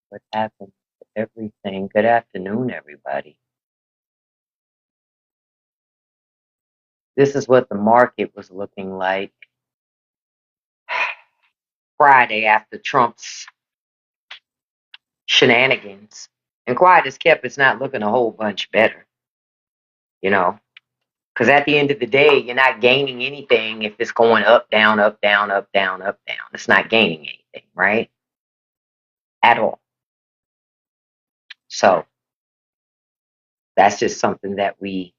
What happened to everything? Good afternoon, everybody. This is what the market was looking like Friday after Trump's shenanigans. And quiet as kept, it's not looking a whole bunch better, you know, because at the end of the day, you're not gaining anything if it's going up, down, up, down, up, down, up, down. It's not gaining anything, right? At all. So that's just something that we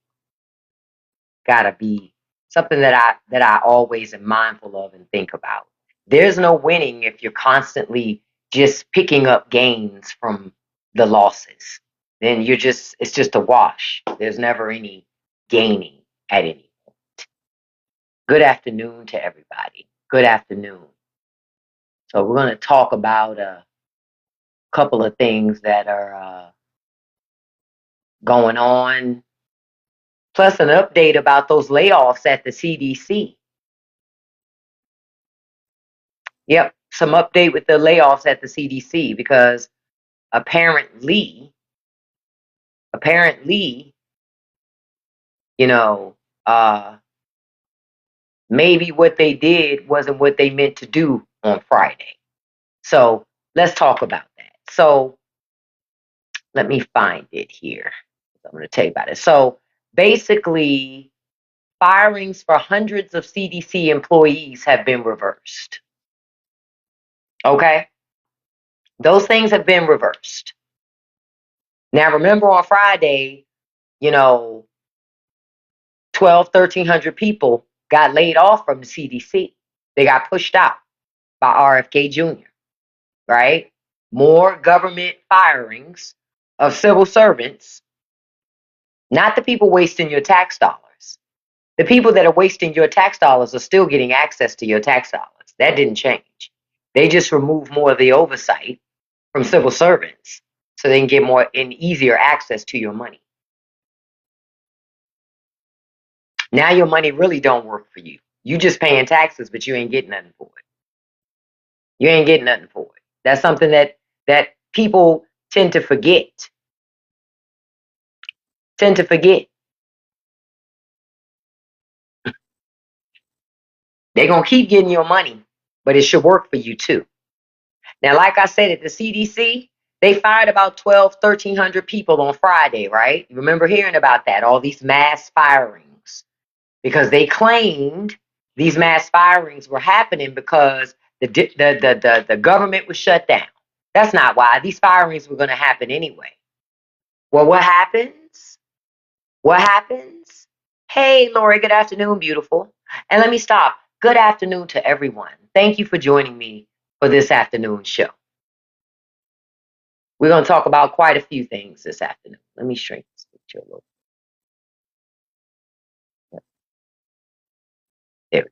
gotta be something that I always am mindful of and think about. There's no winning if you're constantly just picking up gains from the losses. Then it's just a wash. There's never any gaining at any point. Good afternoon to everybody. Good afternoon. So we're going to talk about a couple of things that are going on, plus an update about those layoffs at the CDC. Yep, some update with the layoffs at the CDC because apparently, apparently, you know, maybe what they did wasn't what they meant to do on Friday. So let's talk about that. So let me find it here. I'm going to tell you about it. So basically, firings for hundreds of CDC employees have been reversed. Okay? Those things have been reversed. Now, remember on Friday, you know, 1,300 people got laid off from the CDC. They got pushed out by RFK Jr., right? More government firings of civil servants, not the people wasting your tax dollars. The people that are wasting your tax dollars are still getting access to your tax dollars. That didn't change. They just removed more of the oversight from civil servants so they can get more and easier access to your money. Now your money really don't work for you. You just paying taxes, but you ain't getting nothing for it. You ain't getting nothing for it. That's something that people tend to forget. Tend to forget. They're gonna keep getting your money, but it should work for you too. Now, like I said, at the CDC, they fired about 1,300 people on Friday, right? You remember hearing about that, all these mass firings, because they claimed these mass firings were happening because the government was shut down. That's not why. These firings were going to happen anyway. Well, what happens? What happens? Hey, Lori, good afternoon, beautiful. And let me stop. Good afternoon to everyone. Thank you for joining me for this afternoon show. We're going to talk about quite a few things this afternoon. Let me shrink this picture a little. There we go.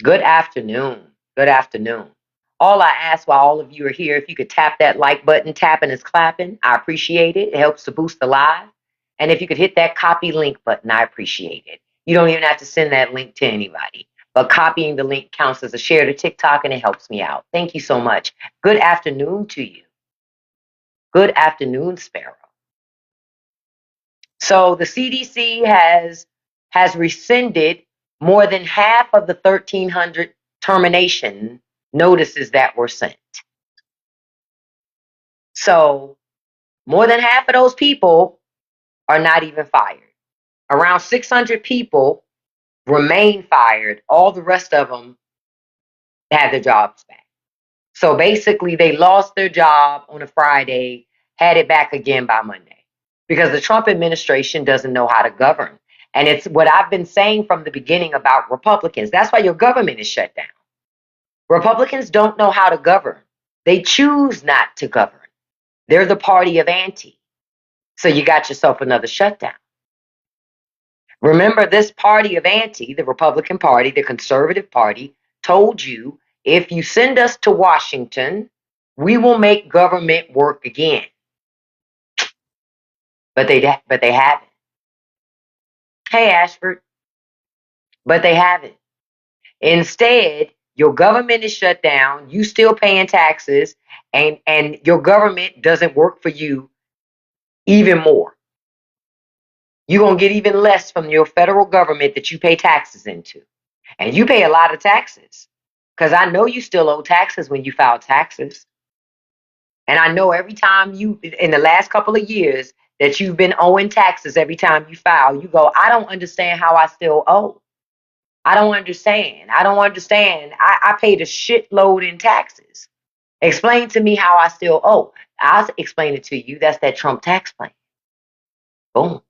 Good afternoon. Good afternoon. All I ask while all of you are here, if you could tap that like button, tapping is clapping. I appreciate it. It helps to boost the live. And if you could hit that copy link button, I appreciate it. You don't even have to send that link to anybody, but copying the link counts as a share to TikTok and it helps me out. Thank you so much. Good afternoon to you. Good afternoon, Sparrow. So the CDC has rescinded more than half of the 1,300 termination notices that were sent. So more than half of those people are not even fired. Around 600 people remain fired. All the rest of them had their jobs back. So basically, they lost their job on a Friday, had it back again by Monday, because the Trump administration doesn't know how to govern. And it's what I've been saying from the beginning about Republicans. That's why your government is shut down. Republicans don't know how to govern. They choose not to govern. They're the party of anti. So you got yourself another shutdown. Remember, this party of anti, the Republican Party, the Conservative Party, told you, if you send us to Washington, we will make government work again. But they haven't. Hey, Ashford. But they haven't. Instead, your government is shut down, you still paying taxes, and your government doesn't work for you even more. You're going to get even less from your federal government that you pay taxes into. And you pay a lot of taxes because I know you still owe taxes when you file taxes. And I know every time you, in the last couple of years, that you've been owing taxes every time you file, you go, I don't understand how I still owe. I don't understand. I don't understand. I paid a shitload in taxes. Explain to me how I still owe. I'll explain it to you. That's that Trump tax plan. Boom.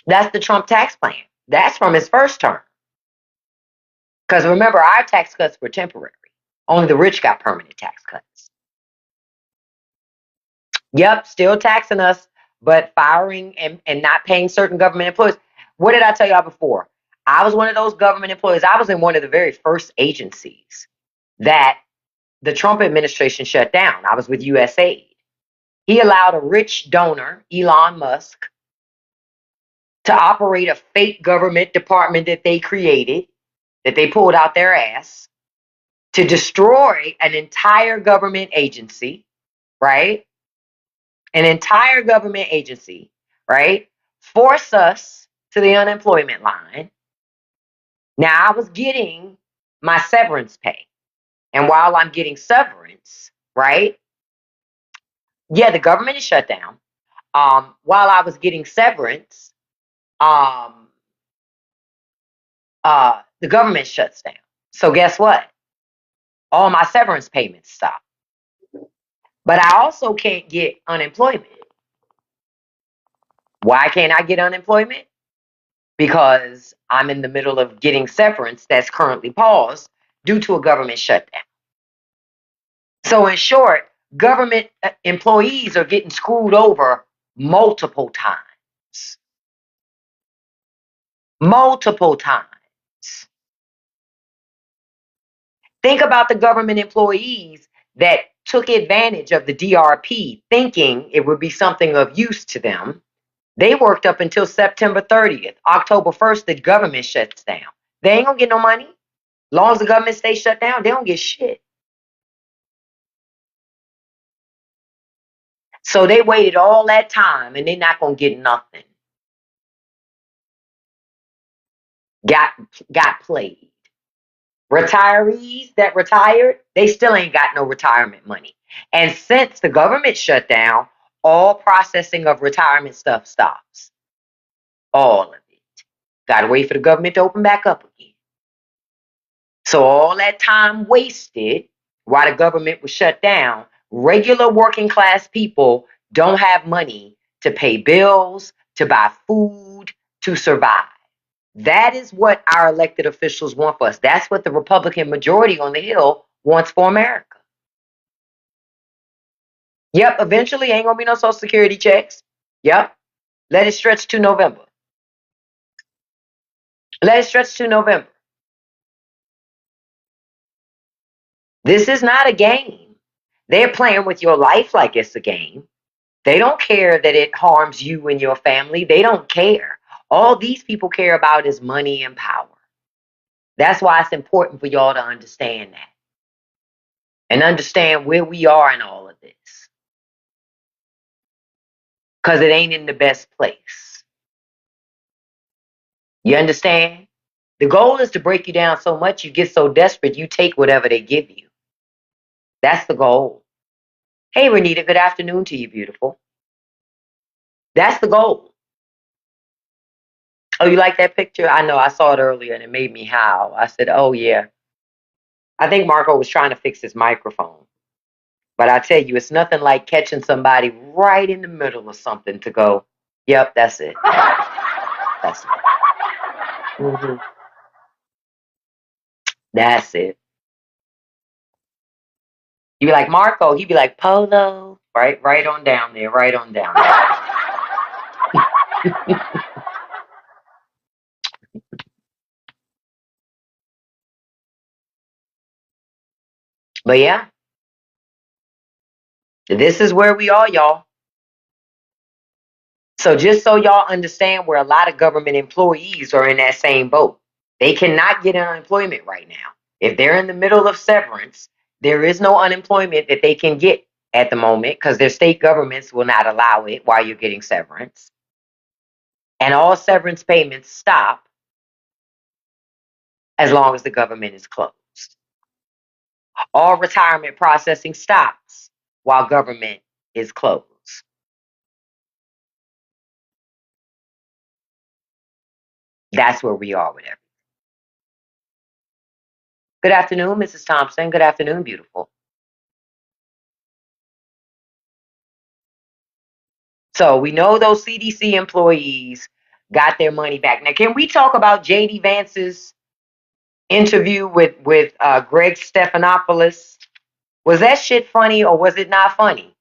That's the Trump tax plan. That's from his first term. Because remember, our tax cuts were temporary. Only the rich got permanent tax cuts. Yep, still taxing us, but firing and not paying certain government employees. What did I tell y'all before? I was one of those government employees. I was in one of the very first agencies that the Trump administration shut down. I was with USAID. He allowed a rich donor, Elon Musk, to operate a fake government department that they created, that they pulled out their ass, to destroy an entire government agency, right? An entire government agency, right? Force us to the unemployment line. Now, I was getting my severance pay. And while I'm getting severance, right? Yeah, the government is shut down. While I was getting severance, um, the government shuts down. So guess what? All my severance payments stop. But I also can't get unemployment. Why can't I get unemployment? Because I'm in the middle of getting severance that's currently paused due to a government shutdown. So, in short, government employees are getting screwed over multiple times. Multiple times. Think about the government employees that took advantage of the DRP thinking it would be something of use to them. They worked up until September 30th. October 1st, the government shuts down. They ain't gonna get no money. Long as the government stays shut down, they don't get shit. So they waited all that time and they're not gonna get nothing. Got played. Retirees that retired, they still ain't got no retirement money. And since the government shut down, all processing of retirement stuff stops. All of it. Gotta wait for the government to open back up again. So all that time wasted while the government was shut down, regular working class people don't have money to pay bills, to buy food, to survive. That is what our elected officials want for us. That's what the Republican majority on the Hill wants for America. Yep, eventually ain't gonna be no Social Security checks. Yep. Let it stretch to November. Let it stretch to November. This is not a game. They're playing with your life like it's a game. They don't care that it harms you and your family. They don't care. All these people care about is money and power. That's why it's important for y'all to understand that and understand where we are in all of this. Because it ain't in the best place. You understand? The goal is to break you down so much you get so desperate you take whatever they give you. That's the goal. Hey, Renita, good afternoon to you, beautiful. That's the goal. Oh, you like that picture? I know, I saw it earlier and it made me howl. I said, oh, yeah. I think Marco was trying to fix his microphone. But I tell you, it's nothing like catching somebody right in the middle of something to go, yep, that's it. That's it. Mm-hmm. That's it. You be like, Marco, he'd be like, Polo. Right on down there, right on down there. But yeah, this is where we are, y'all. So just so y'all understand where a lot of government employees are in that same boat. They cannot get unemployment right now. If they're in the middle of severance, there is no unemployment that they can get at the moment because their state governments will not allow it while you're getting severance. And all severance payments stop as long as the government is closed. All retirement processing stops while government is closed. That's where we are with everything. Good afternoon, Mrs. Thompson. Good afternoon, beautiful. So we know those CDC employees got their money back. Now, can we talk about JD Vance's interview with Greg Stephanopoulos? Was that shit funny or was it not funny?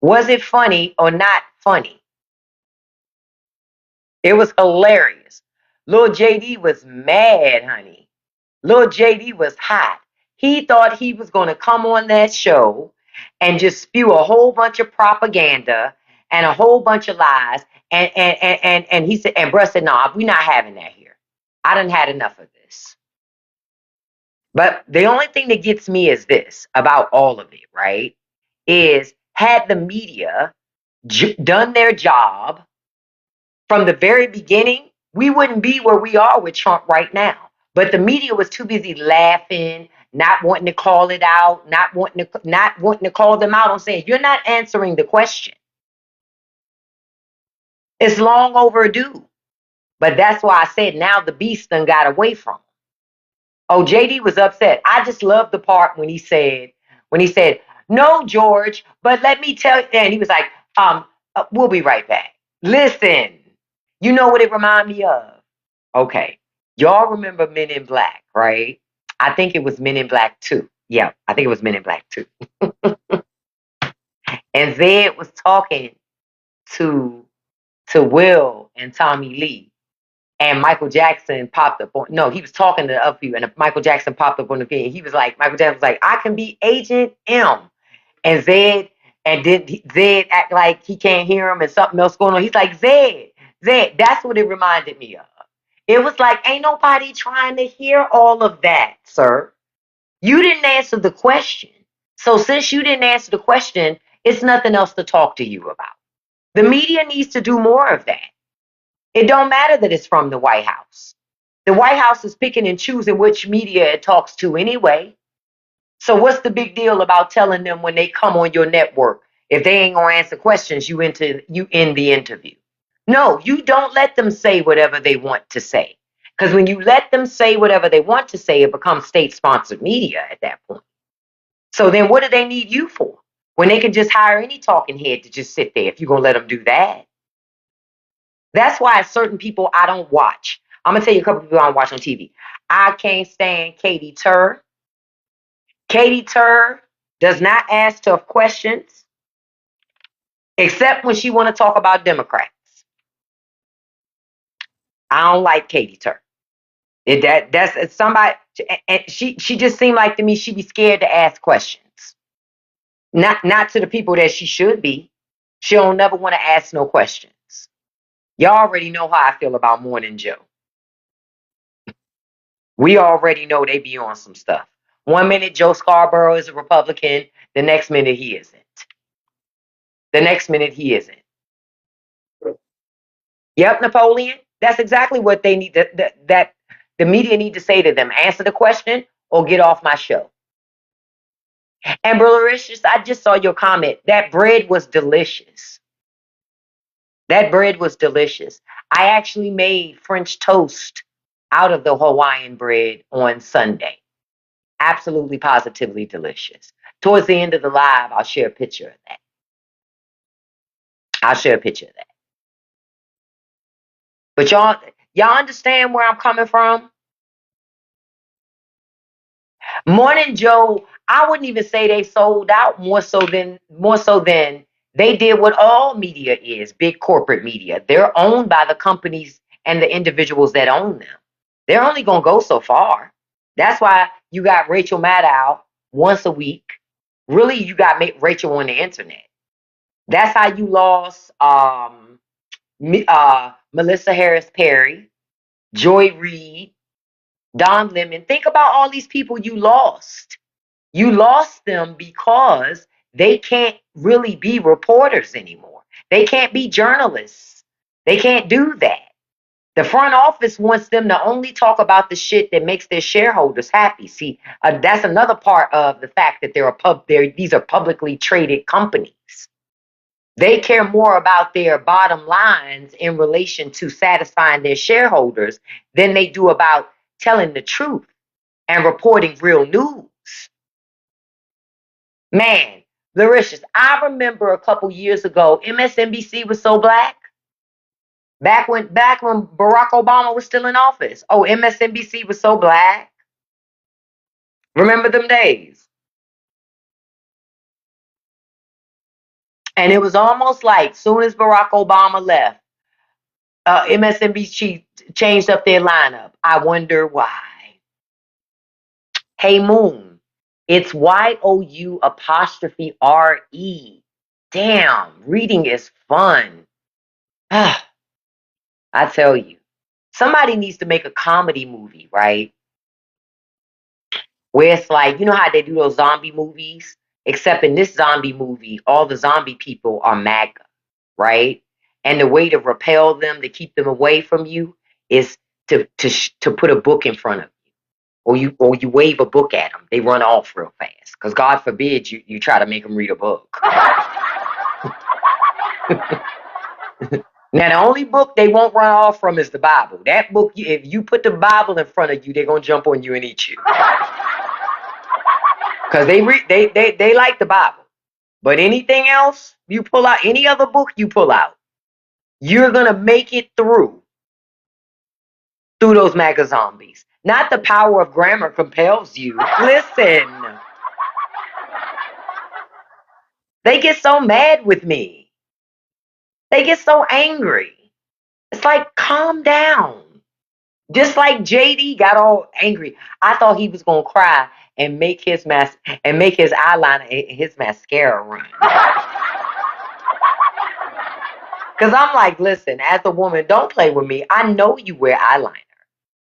Was it funny or not funny? It was hilarious. Lil JD was mad, honey. Lil JD was hot. He thought he was going to come on that show and just spew a whole bunch of propaganda and a whole bunch of lies. And he said, and bruh said, no, we're not having that here. I done had enough of this. But the only thing that gets me is this about all of it, right? Is had the media done their job from the very beginning, we wouldn't be where we are with Trump right now. But the media was too busy laughing, not wanting to call it out, not wanting to call them out on saying, you're not answering the question. It's long overdue. But that's why I said now the beast done got away from him. Oh, JD was upset. I just love the part when he said, no, George, but let me tell you, and he was like, we'll be right back. Listen, you know what it reminded me of? Okay. Y'all remember Men in Black, right? I think it was Men in Black 2. Yeah, I think it was Men in Black 2. And Zed was talking to Will and Tommy Lee. And Michael Jackson popped up on, no, he was talking to other people, and Michael Jackson popped up on the video. He was like, Michael Jackson was like, I can be Agent M. And Zed, and then Zed act like he can't hear him and something else going on. He's like, Zed, that's what it reminded me of. It was like, ain't nobody trying to hear all of that, sir. You didn't answer the question. So since you didn't answer the question, it's nothing else to talk to you about. The media needs to do more of that. It don't matter that it's from the White House. The White House is picking and choosing which media it talks to anyway. So what's the big deal about telling them when they come on your network, if they ain't gonna answer questions, you end the interview? No, you don't let them say whatever they want to say. Because when you let them say whatever they want to say, it becomes state-sponsored media at that point. So then what do they need you for? When they can just hire any talking head to just sit there if you're gonna let them do that. That's why certain people I don't watch. I'm going to tell you a couple people I don't watch on TV. I can't stand Katie Tur. Katie Tur does not ask tough questions, except when she want to talk about Democrats. I don't like Katie Tur. That's somebody, and she just seemed like to me she'd be scared to ask questions. Not to the people that she should be. She don't never want to ask no questions. Y'all already know how I feel about Morning Joe. We already know they be on some stuff. 1 minute Joe Scarborough is a Republican, the next minute he isn't. The next minute he isn't. Yep, Napoleon. That's exactly what they need that the media need to say to them. Answer the question or get off my show. And Brothericious, I just saw your comment. That bread was delicious. That bread was delicious. I actually made French toast out of the Hawaiian bread on Sunday. Absolutely positively delicious. Towards the end of the live, I'll share a picture of that. I'll share a picture of that. But y'all understand where I'm coming from? Morning Joe, I wouldn't even say they sold out more so than they did what all media is, big corporate media. They're owned by the companies and the individuals that own them. They're only going to go so far. That's why you got Rachel Maddow once a week. Really, you got Rachel on the internet. That's how you lost Melissa Harris Perry, Joy Reid, Don Lemon. Think about all these people you lost. You lost them because they can't really be reporters anymore. They can't be journalists. They can't do that. The front office wants them to only talk about the shit that makes their shareholders happy. See, that's another part of the fact that these are publicly traded companies. They care more about their bottom lines in relation to satisfying their shareholders than they do about telling the truth and reporting real news. Man, Laricious, I remember a couple years ago, MSNBC was so black. Back when Barack Obama was still in office. Oh, MSNBC was so black. Remember them days? And it was almost like soon as Barack Obama left, MSNBC changed up their lineup. I wonder why. Hey Moon, it's YOU apostrophe RE. Damn, reading is fun. I tell you, somebody needs to make a comedy movie, right? Where it's like, you know how they do those zombie movies? Except in this zombie movie, all the zombie people are MAGA, right? And the way to repel them, to keep them away from you, is to put a book in front of you, or you wave a book at them. They run off real fast, because God forbid you try to make them read a book. Now, the only book they won't run off from is the Bible. That book, if you put the Bible in front of you, they're gonna jump on you and eat you. Because they like the Bible. But anything else you pull out, any other book you pull out, you're gonna make it through those MAGA zombies. Not the power of grammar compels you. Listen. They get so mad with me. They get so angry. It's like, calm down. Just like JD got all angry. I thought he was gonna cry and make his eyeliner and his mascara run. Because I'm like, listen, as a woman, don't play with me. I know you wear eyeliner.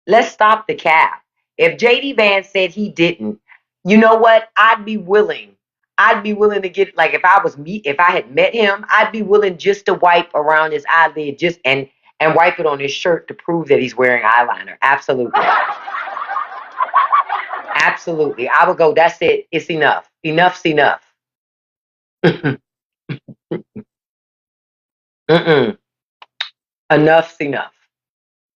Let's stop the cap. If JD Vance said he didn't, you know what? I'd be willing. To get, like, if I had met him, I'd be willing just to wipe around his eyelid and wipe it on his shirt to prove that he's wearing eyeliner. Absolutely. Absolutely. I would go, that's it. It's enough. Enough's enough. Enough's enough.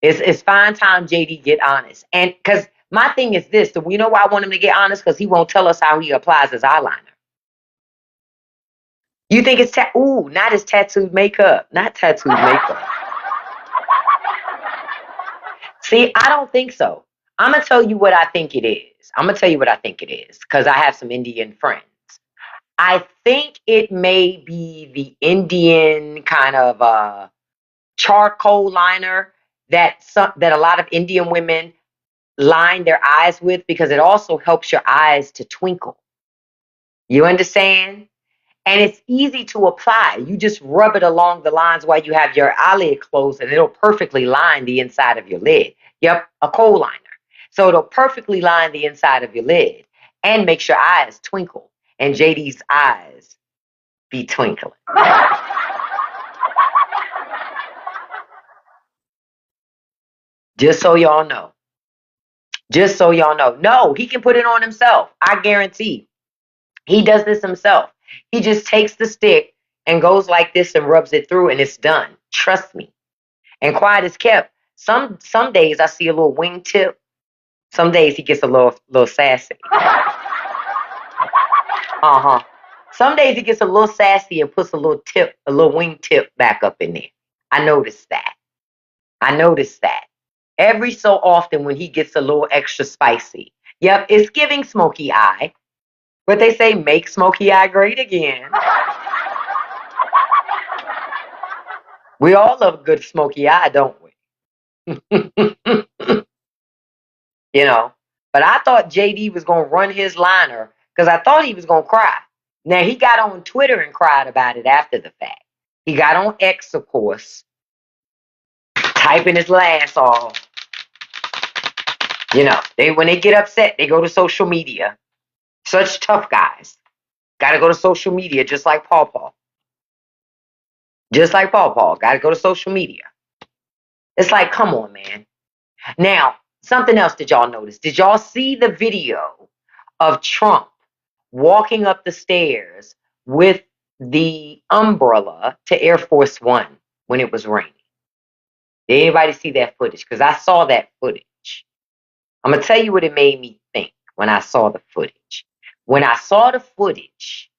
It's fine time JD get honest. And because my thing is this, so we know why I want him to get honest, because he won't tell us how he applies his eyeliner. You think it's not his tattooed makeup. Not tattooed makeup. See, I don't think so. I'm going to tell you what I think it is. Because I have some Indian friends. I think it may be the Indian kind of charcoal liner that a lot of Indian women line their eyes with, because it also helps your eyes to twinkle. You understand? And it's easy to apply. You just rub it along the lines while you have your eyelid closed, and it'll perfectly line the inside of your lid. Yep, a coal liner. So it'll perfectly line the inside of your lid and makes your eyes twinkle. And JD's eyes be twinkling. Just so y'all know. No, he can put it on himself. I guarantee. He does this himself. He just takes the stick and goes like this and rubs it through, and it's done. Trust me. And quiet as kept. Some days I see a little wingtip. Some days he gets a little sassy. Some days he gets a little sassy and puts a little wingtip back up in there. I noticed that. Every so often when he gets a little extra spicy. Yep, it's giving smoky eye. But they say, make smoky eye great again. We all love a good smoky eye, don't we? You know. But I thought JD was going to run his liner, because I thought he was going to cry. Now, he got on Twitter and cried about it after the fact. He got on X, of course, typing his ass off. You know, when they get upset, they go to social media. Such tough guys. Got to go to social media just like Paw Paw. Just like Paw Paw. Got to go to social media. It's like, come on, man. Now, something else did y'all notice? Did y'all see the video of Trump walking up the stairs with the umbrella to Air Force One when it was raining? Did anybody see that footage? Because I saw that footage. I'm going to tell you what it made me think when I saw the footage. When I saw the footage,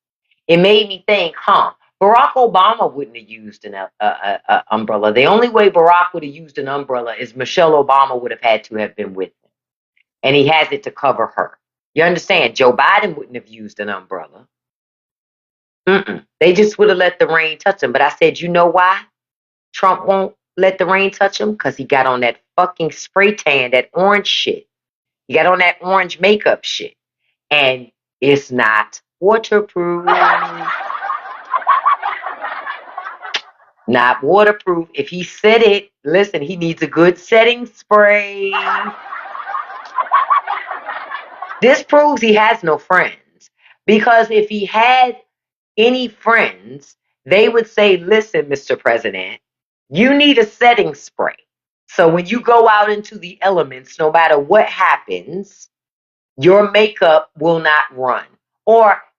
it made me think, Barack Obama wouldn't have used an umbrella. The only way Barack would have used an umbrella is Michelle Obama would have had to have been with him. And he has it to cover her. You understand? Joe Biden wouldn't have used an umbrella. They just would have let the rain touch him. But I said, you know why Trump won't let the rain touch him? Because he got on that fucking spray tan, that orange shit. He got on that orange makeup shit. And it's not waterproof. Not waterproof. If he said it, listen, he needs a good setting spray. This proves he has no friends. Because if he had any friends, they would say, listen, Mr. President, you need a setting spray. So when you go out into the elements, no matter what happens, your makeup will not run.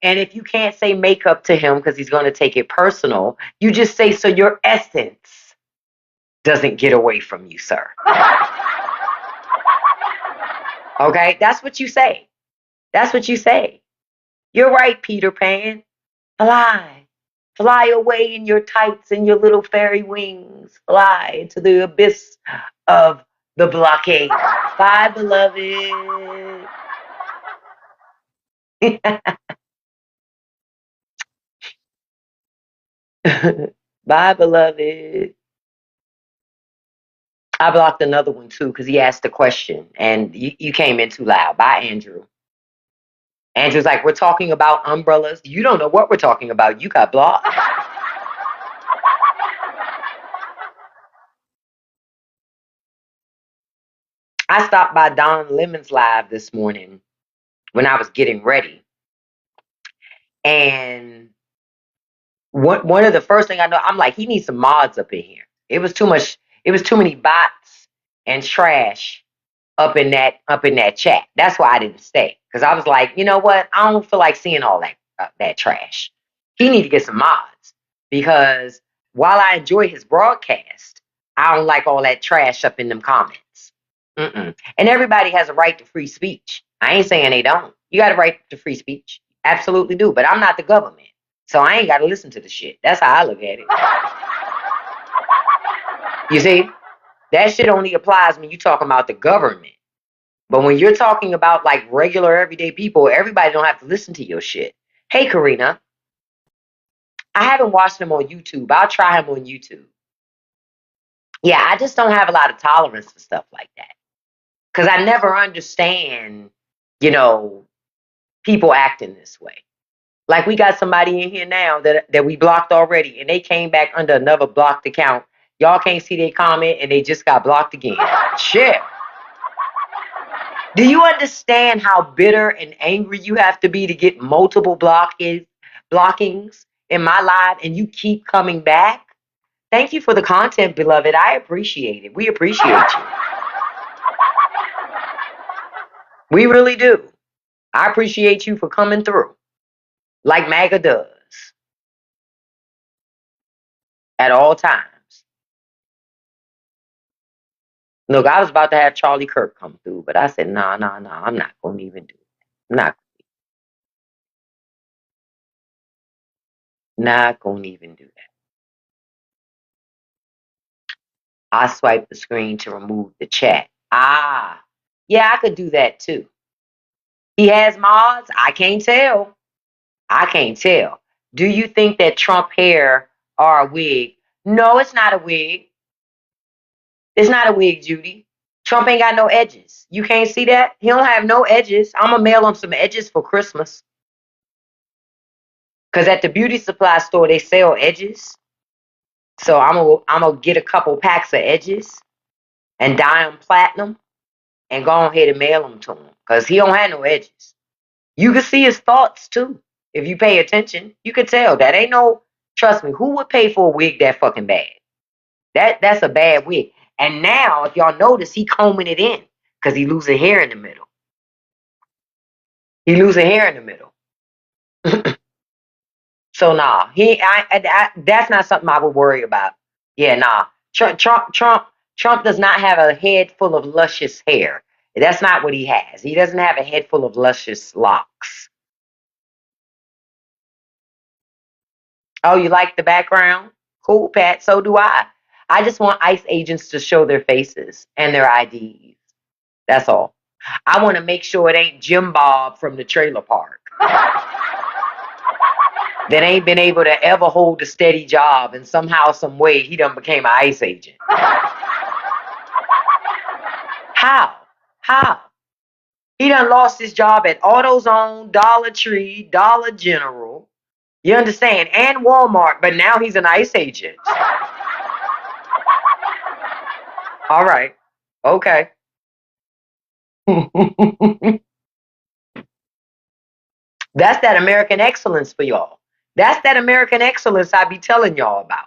And if you can't say makeup to him because he's going to take it personal, you just say, so your essence doesn't get away from you, sir. Okay? That's what you say. That's what you say. You're right, Peter Pan. Fly. Fly away in your tights and your little fairy wings. Fly into the abyss of the blockade. Bye, beloved. Bye, beloved. I blocked another one too because he asked a question and you came in too loud. Bye, Andrew. Andrew's like, we're talking about umbrellas. You don't know what we're talking about. You got blocked. I stopped by Don Lemon's live this morning when I was getting ready. And one of the first thing I know, I'm like, he needs some mods up in here. It was too much. It was too many bots and trash up in that chat. That's why I didn't stay because I was like, you know what? I don't feel like seeing all that trash. He need to get some mods because while I enjoy his broadcast, I don't like all that trash up in them comments. And everybody has a right to free speech. I ain't saying they don't. You got a right to free speech. Absolutely do. But I'm not the government. So I ain't got to listen to the shit. That's how I look at it. You see? That shit only applies when you're talking about the government. But when you're talking about like regular everyday people, everybody don't have to listen to your shit. Hey, Karina. I haven't watched him on YouTube. I'll try him on YouTube. Yeah, I just don't have a lot of tolerance for stuff like that. Because I never understand, people acting this way. Like we got somebody in here now that we blocked already, and they came back under another blocked account. Y'all can't see their comment, and they just got blocked again. Shit. Do you understand how bitter and angry you have to be to get multiple blockings in my live, and you keep coming back? Thank you for the content, beloved. I appreciate it. We appreciate you. We really do. I appreciate you for coming through like MAGA does at all times. Look, I was about to have Charlie Kirk come through, but I said, nah, I'm not going to even do it. Not going to even do that. I swipe the screen to remove the chat. Yeah, I could do that too. He has mods? I can't tell. Do you think that Trump hair are a wig? No, it's not a wig. It's not a wig, Judy. Trump ain't got no edges. You can't see that? He don't have no edges. I'm going to mail him some edges for Christmas. Because at the beauty supply store, they sell edges. So I'm gonna get a couple packs of edges and dye them platinum and go ahead and mail them to him. Because he don't have no edges. You can see his thoughts too. If you pay attention, you can tell that ain't no, trust me, who would pay for a wig that fucking bad? That's a bad wig. And now, if y'all notice, he combing it in because he losing hair in the middle. He losing hair in the middle. So nah, that's not something I would worry about. Yeah, nah. Trump does not have a head full of luscious hair. That's not what he has. He doesn't have a head full of luscious locks. Oh, you like the background? Cool, Pat. So do I. I just want ICE agents to show their faces and their IDs. That's all. I want to make sure it ain't Jim Bob from the trailer park that ain't been able to ever hold a steady job, and somehow, some way, he done became an ICE agent. How? How? He done lost his job at AutoZone, Dollar Tree, Dollar General. You understand? And Walmart, but now he's an ICE agent. All right. Okay. That's that American excellence for y'all. That's that American excellence I be telling y'all about.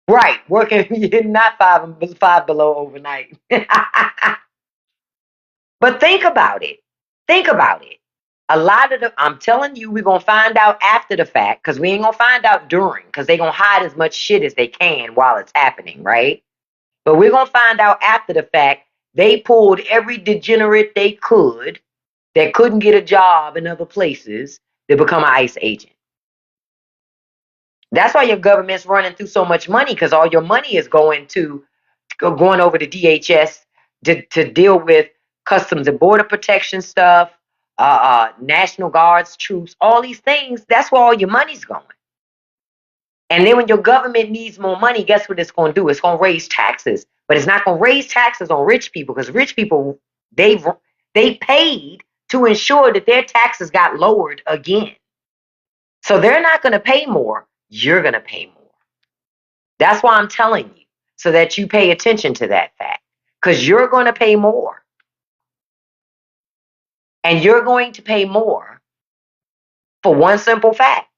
Right, working not five below overnight. But think about it. Think about it. A lot of I'm telling you, we're gonna find out after the fact, because we ain't gonna find out during, because they're gonna hide as much shit as they can while it's happening, right? But we're gonna find out after the fact they pulled every degenerate they could that couldn't get a job in other places to become an ICE agent. That's why your government's running through so much money, because all your money is going over to DHS to deal with Customs and Border Protection stuff, National Guards, troops, all these things. That's where all your money's going. And then when your government needs more money, guess what it's going to do? It's going to raise taxes, but it's not going to raise taxes on rich people, because rich people, they paid to ensure that their taxes got lowered again. So they're not going to pay more. You're going to pay more. That's why I'm telling you, so that you pay attention to that fact, because you're going to pay more. And you're going to pay more for one simple fact.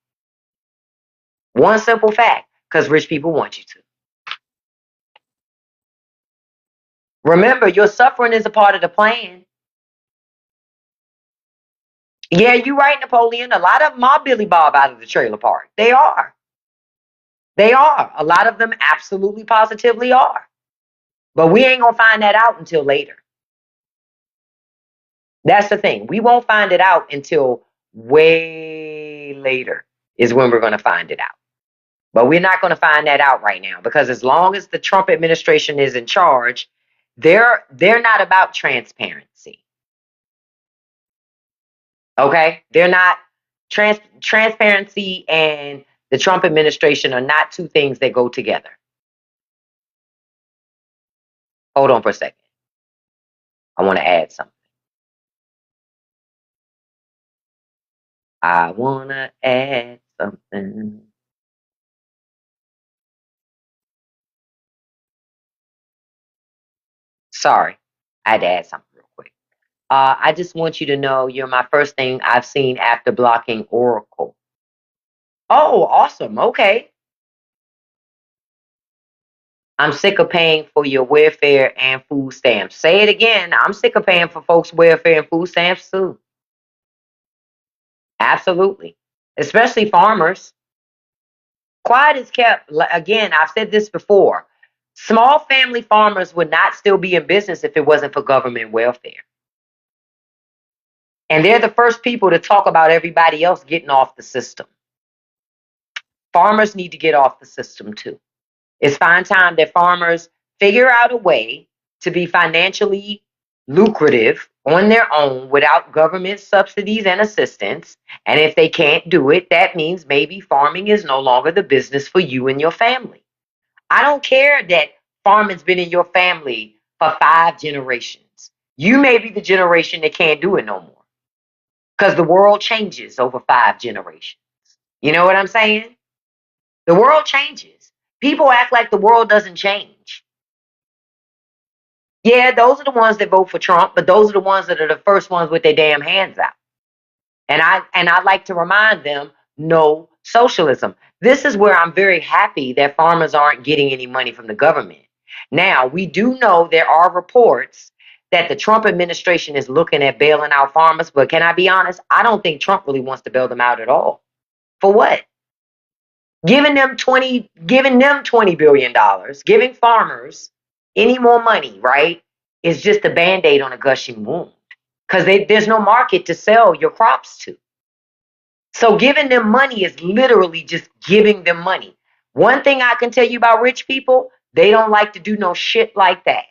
One simple fact, because rich people want you to. Remember, your suffering is a part of the plan. Yeah, you're right, Napoleon. A lot of them are Billy Bob out of the trailer park. They are. They are. A lot of them absolutely positively are. But we ain't going to find that out until later. That's the thing. We won't find it out until way later is when we're going to find it out. But we're not going to find that out right now, because as long as the Trump administration is in charge, they're not about transparency. Okay? They're not transparency, and the Trump administration are not two things that go together. Hold on for a second. I want to add something. I want to add something. Sorry, I had to add something real quick. I just want you to know you're my first thing I've seen after blocking Oracle. Oh, awesome. Okay. I'm sick of paying for your welfare and food stamps. Say it again. I'm sick of paying for folks' welfare and food stamps too. Absolutely. Especially farmers. Quiet is kept. Again, I've said this before. Small family farmers would not still be in business if it wasn't for government welfare. And they're the first people to talk about everybody else getting off the system. Farmers need to get off the system too. It's fine time that farmers figure out a way to be financially lucrative on their own without government subsidies and assistance. And if they can't do it, that means maybe farming is no longer the business for you and your family. I don't care that farming's been in your family for 5 generations. You may be the generation that can't do it no more. Because the world changes over 5 generations. You know what I'm saying? The world changes. People act like the world doesn't change. Yeah, those are the ones that vote for Trump, but those are the ones that are the first ones with their damn hands out. And I like to remind them, no socialism. This is where I'm very happy that farmers aren't getting any money from the government. Now, we do know there are reports that the Trump administration is looking at bailing out farmers, but can I be honest? I don't think Trump really wants to bail them out at all. For what? Giving them $20 billion, giving farmers any more money, right, is just a band-aid on a gushing wound. Because there's no market to sell your crops to. So giving them money is literally just giving them money. One thing I can tell you about rich people, they don't like to do no shit like that.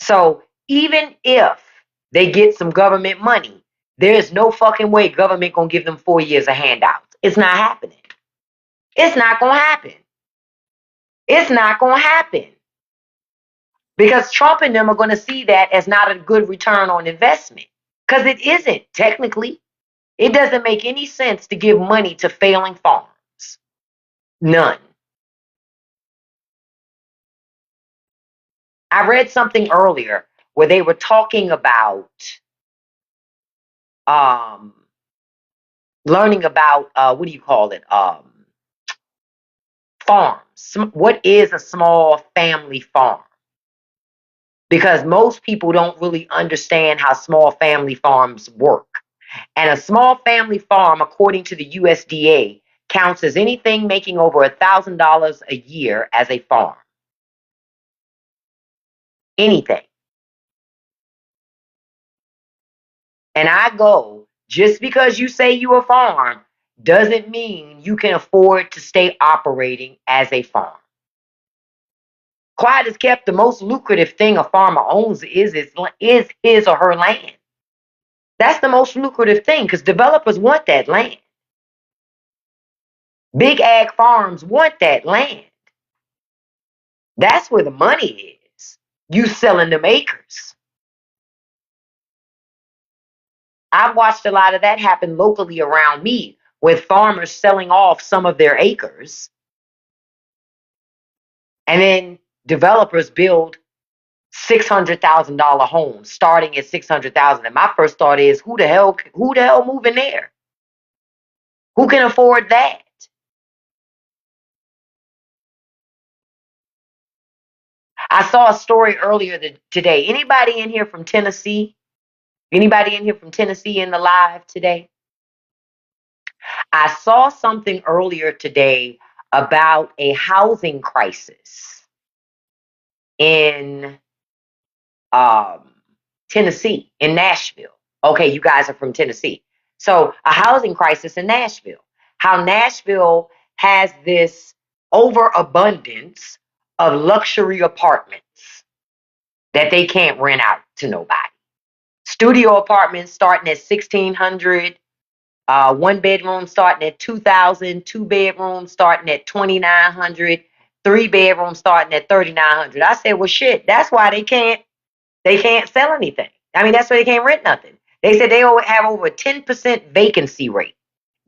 So even if they get some government money, there's no fucking way government gonna give them 4 years of handouts. It's not happening. It's not gonna happen. It's not gonna happen. Because Trump and them are gonna see that as not a good return on investment. Because it isn't, technically. It doesn't make any sense to give money to failing farms. None. I read something earlier where they were talking about um, learning about what do you call it? Farms. What is a small family farm? Because most people don't really understand how small family farms work. And a small family farm, according to the USDA, counts as anything making over $1,000 a year as a farm. Anything. And I go, just because you say you a farm doesn't mean you can afford to stay operating as a farm. Quiet as kept, the most lucrative thing a farmer owns is his or her land. That's the most lucrative thing because developers want that land. Big ag farms want that land. That's where the money is. You selling them acres. I've watched a lot of that happen locally around me with farmers selling off some of their acres. And then developers build $600,000 homes starting at $600,000. And my first thought is, who the hell moving there? Who can afford that? I saw a story earlier today. Anybody in here from Tennessee? Anybody in here from Tennessee in the live today? I saw something earlier today about a housing crisis in Tennessee, in Nashville. Okay, you guys are from Tennessee. So, a housing crisis in Nashville. How Nashville has this overabundance of luxury apartments that they can't rent out to nobody. Studio apartments starting at 1,600, one bedroom starting at 2,000, two bedrooms starting at 2,900, three bedrooms starting at 3,900. I said, well, shit, that's why they can't sell anything. I mean, that's why they can't rent nothing. They said they have over a 10% vacancy rate.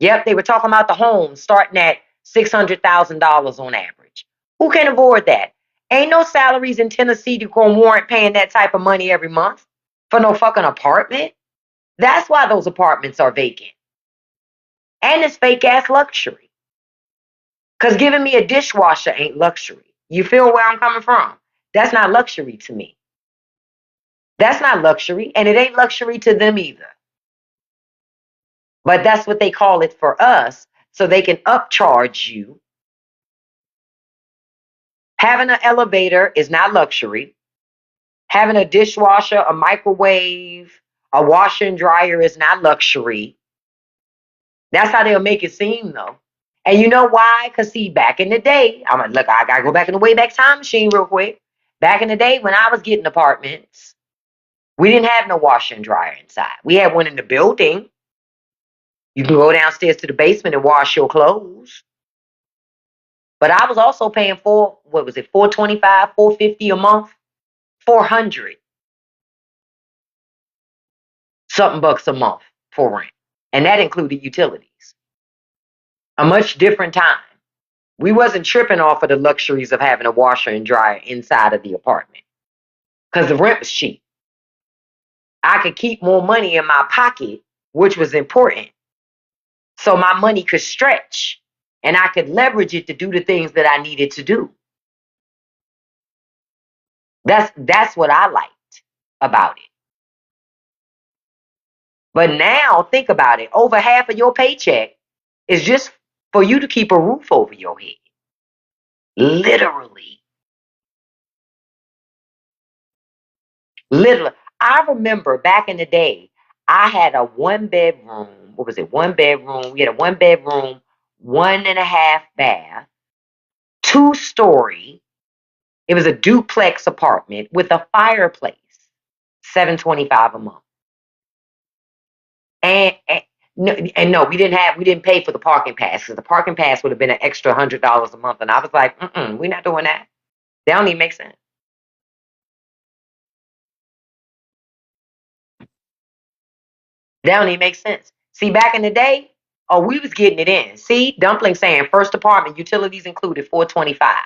Yep, they were talking about the homes starting at $600,000 on average. Who can afford that? Ain't no salaries in Tennessee to go and warrant paying that type of money every month for no fucking apartment. That's why those apartments are vacant. And it's fake ass luxury. Because giving me a dishwasher ain't luxury. You feel where I'm coming from? That's not luxury to me. That's not luxury, and it ain't luxury to them either. But that's what they call it for us, so they can upcharge you. Having an elevator is not luxury. Having a dishwasher, a microwave, a washer and dryer is not luxury. That's how they'll make it seem, though. And you know why? Because, see, back in the day, I got to go back in the Wayback Time Machine real quick. Back in the day when I was getting apartments, we didn't have no washer and dryer inside. We had one in the building. You can go downstairs to the basement and wash your clothes. But I was also paying $425, $450 a month? 400 something bucks a month for rent. And that included utilities. A much different time. We wasn't tripping off of the luxuries of having a washer and dryer inside of the apartment because the rent was cheap. I could keep more money in my pocket, which was important. So my money could stretch and I could leverage it to do the things that I needed to do. That's what I liked about it. But now think about it. Over half of your paycheck is just for you to keep a roof over your head. Literally. Literally. I remember back in the day, I had a 1 bedroom. What was it? 1 bedroom. We had a 1 bedroom, 1.5 bath, 2 story. It was a duplex apartment with a fireplace. $725 a month. And no, we didn't pay for the parking pass because the parking pass would have been an extra $100 a month. And I was like, we're not doing that. That don't even make sense. That don't even make sense. See, back in the day, oh, we was getting it in. See, Dumpling saying first apartment, utilities included, 425.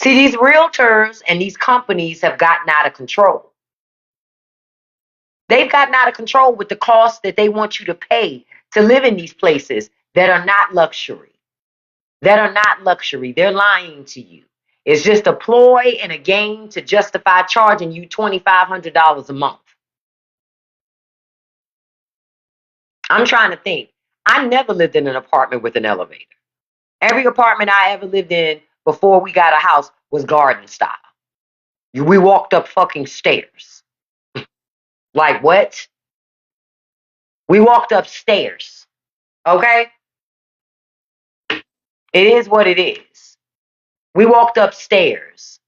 See, these realtors and these companies have gotten out of control. They've gotten out of control with the cost that they want you to pay to live in these places that are not luxury. That are not luxury. They're lying to you. It's just a ploy and a game to justify charging you $2,500 a month. I'm trying to think. I never lived in an apartment with an elevator. Every apartment I ever lived in before we got a house was garden style. We walked up fucking stairs. Like what? We walked upstairs. Okay? It is what it is. We walked upstairs.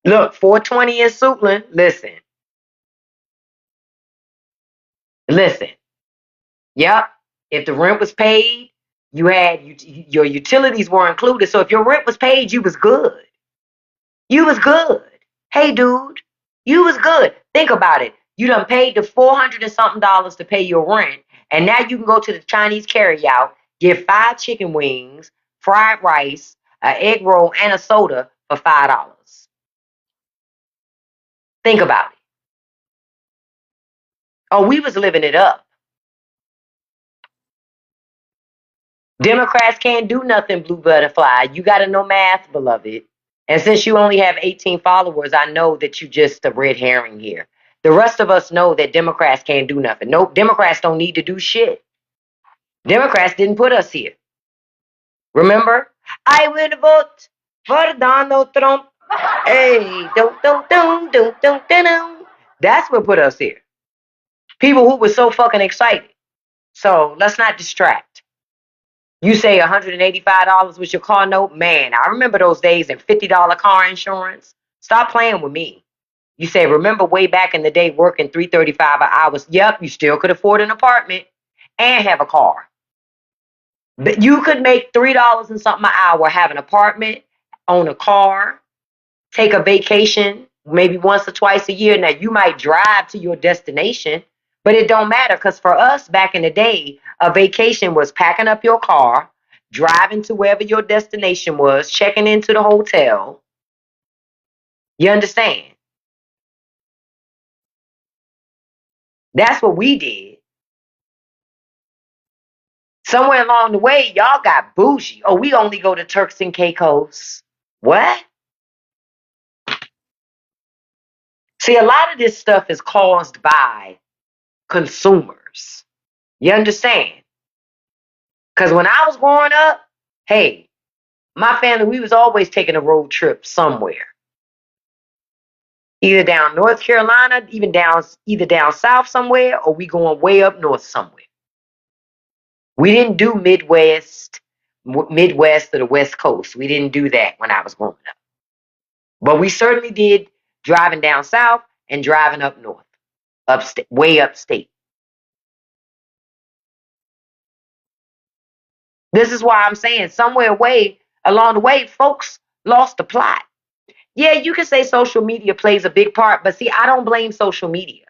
Look, 420 in Suitland. Listen. Yep. If the rent was paid, your utilities were included. So if your rent was paid, you was good. You was good. Hey, dude, you was good. Think about it. You done paid the 400 and something dollars to pay your rent, and now you can go to the Chinese carryout, get 5 chicken wings, fried rice, an egg roll, and a soda for $5. Think about it. Oh, we was living it up. Democrats can't do nothing, blue butterfly. You got to know math, beloved. And since you only have 18 followers, I know that you just a red herring here. The rest of us know that Democrats can't do nothing. No, Democrats don't need to do shit. Democrats didn't put us here. Remember? I will vote for Donald Trump. Hey, don't. That's what put us here. People who were so fucking excited. So let's not distract. You say $185 was your car note? Man, I remember those days and $50 car insurance. Stop playing with me. You say, remember way back in the day working $3.35 an hour? Yep, you still could afford an apartment and have a car. But you could make $3 and something an hour, have an apartment, own a car, take a vacation, maybe once or twice a year. Now you might drive to your destination, but it don't matter because for us back in the day, a vacation was packing up your car, driving to wherever your destination was, checking into the hotel. You understand? That's what we did. Somewhere along the way, y'all got bougie. Oh, we only go to Turks and Caicos. What? See, a lot of this stuff is caused by consumers. You understand? Because when I was growing up, hey, my family, we was always taking a road trip somewhere. Either down North Carolina, either down south somewhere, or we going way up north somewhere. We didn't do Midwest or the West Coast. We didn't do that when I was growing up. But we certainly did driving down south and driving up north, upstate, way upstate. This is why I'm saying somewhere way along the way, folks lost the plot. Yeah, you can say social media plays a big part, but see, I don't blame social media.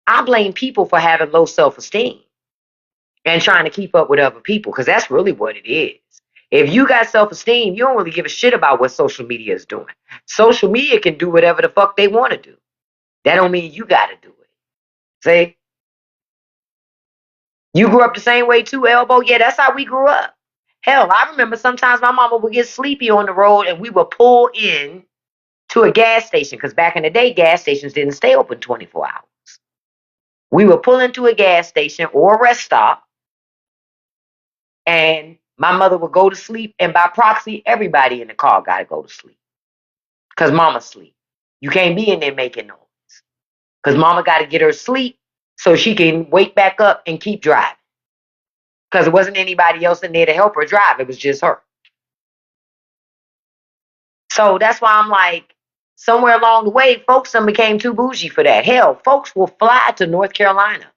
I blame people for having low self-esteem and trying to keep up with other people because that's really what it is. If you got self-esteem, you don't really give a shit about what social media is doing. Social media can do whatever the fuck they want to do. That don't mean you got to do it. See? You grew up the same way too, Elbow? Yeah, that's how we grew up. Hell, I remember sometimes my mama would get sleepy on the road and we would pull in to a gas station because back in the day, gas stations didn't stay open 24 hours. We would pull into a gas station or a rest stop and my mother would go to sleep, and by proxy, everybody in the car got to go to sleep because mama's asleep. You can't be in there making noise because mama got to get her sleep so she can wake back up and keep driving because there wasn't anybody else in there to help her drive. It was just her. So that's why I'm like, somewhere along the way, folks some became too bougie for that. Hell, folks will fly to North Carolina.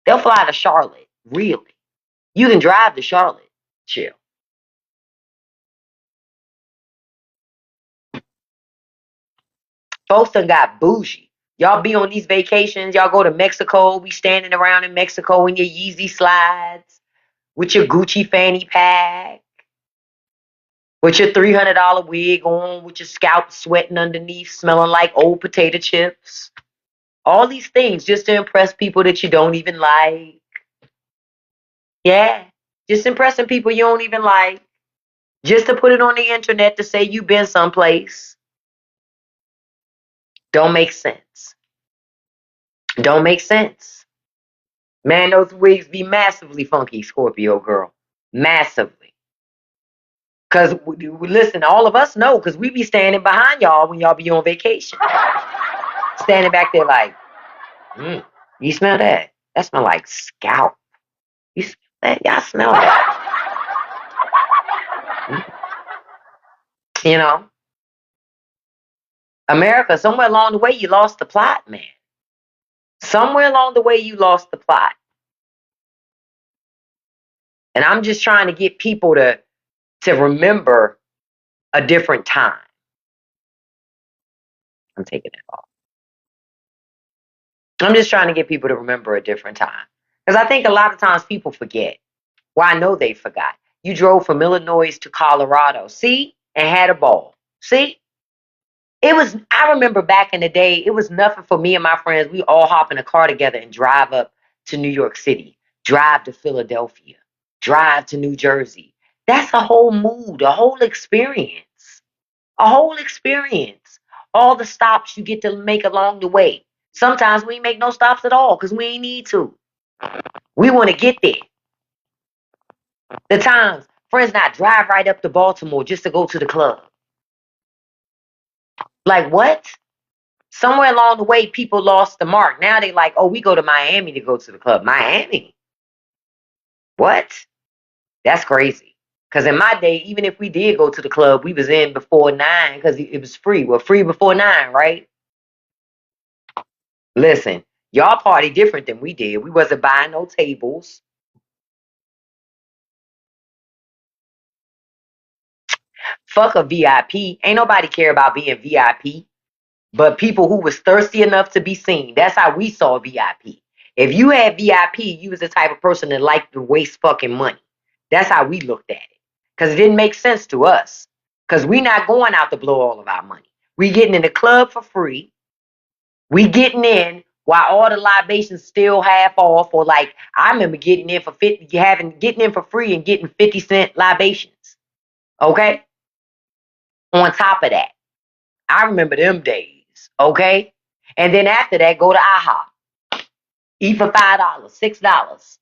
They'll fly to Charlotte. Really. You can drive to Charlotte. Chill. Folks done got bougie. Y'all be on these vacations. Y'all go to Mexico. We standing around in Mexico in your Yeezy slides with your Gucci fanny pack, with your $300 wig on, with your scalp sweating underneath, smelling like old potato chips. All these things just to impress people that you don't even like. Yeah, just impressing people you don't even like. Just to put it on the internet to say you've been someplace. Don't make sense. Don't make sense. Man, those wigs be massively funky, Scorpio girl. Massively. Because, listen, all of us know because we be standing behind y'all when y'all be on vacation. Standing back there like, you smell that? That smell like scalp. You smell that? Y'all smell that? You know? America, somewhere along the way, you lost the plot, man. Somewhere along the way, you lost the plot. And I'm just trying to get people to remember a different time. I'm taking it off. I'm just trying to get people to remember a different time. Because I think a lot of times people forget. Well, I know they forgot. You drove from Illinois to Colorado, see, and had a ball. See? I remember back in the day, it was nothing for me and my friends. We all hop in a car together and drive up to New York City, drive to Philadelphia, drive to New Jersey. That's a whole mood, a whole experience, a whole experience. All the stops you get to make along the way. Sometimes we ain't make no stops at all because we ain't need to. We want to get there. The times friends not drive right up to Baltimore just to go to the club. Like what? Somewhere along the way, people lost the mark. Now they like, oh, we go to Miami to go to the club. Miami? What? That's crazy. Because in my day, even if we did go to the club, we was in before 9 because it was free. Well, free before 9, right? Listen, y'all party different than we did. We wasn't buying no tables. Fuck a VIP. Ain't nobody care about being VIP. But people who was thirsty enough to be seen. That's how we saw VIP. If you had VIP, you was the type of person that liked to waste fucking money. That's how we looked at it. Because it didn't make sense to us. Because we not going out to blow all of our money. We getting in the club for free. We getting in while all the libations still half off. Or like, I remember getting in for getting in for free and getting 50-cent libations. Okay? On top of that. I remember them days, okay? And then after that, go to IHOP. Eat for $5, $6.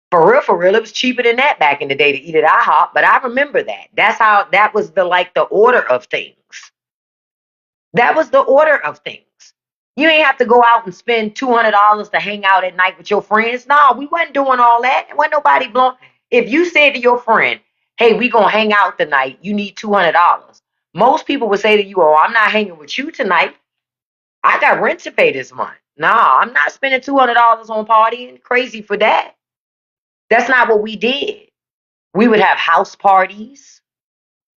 For real, it was cheaper than that back in the day to eat at IHOP, but I remember that. That was the order of things. That was the order of things. You ain't have to go out and spend $200 to hang out at night with your friends. No, we wasn't doing all that. There wasn't nobody blowing. If you said to your friend, hey, we gonna hang out tonight, you need $200. Most people would say to you, oh, I'm not hanging with you tonight. I got rent to pay this month. Nah, I'm not spending $200 on partying. Crazy for that. That's not what we did. We would have house parties.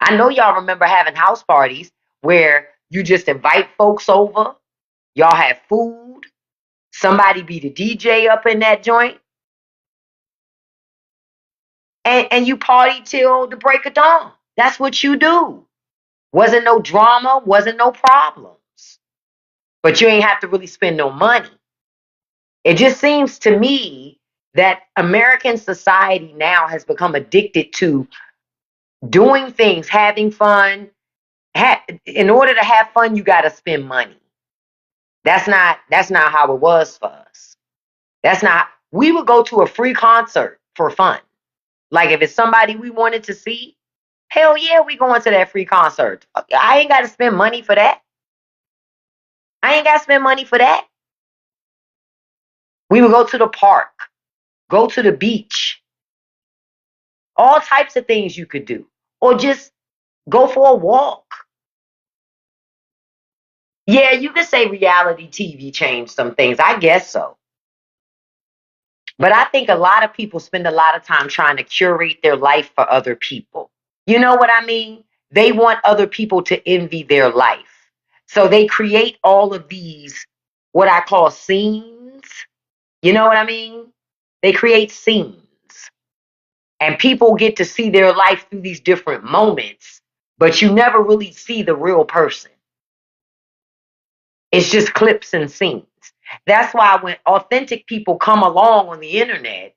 I know y'all remember having house parties where you just invite folks over, y'all have food, somebody be the DJ up in that joint, and you party till the break of dawn. That's what you do. Wasn't no drama, wasn't no problems. But you ain't have to really spend no money. It just seems to me that American society now has become addicted to doing things, having fun. In order to have fun, you got to spend money. That's not how it was for us. That's not. We would go to a free concert for fun. Like if it's somebody we wanted to see, hell yeah, we going to that free concert. I ain't got to spend money for that. I ain't got to spend money for that. We would go to the park, go to the beach, all types of things you could do, or just go for a walk. Yeah, you could say reality TV changed some things. I guess so. But I think a lot of people spend a lot of time trying to curate their life for other people. You know what I mean? They want other people to envy their life. So they create all of these, what I call scenes. You know what I mean? They create scenes. And people get to see their life through these different moments, but you never really see the real person. It's just clips and scenes. That's why when authentic people come along on the internet,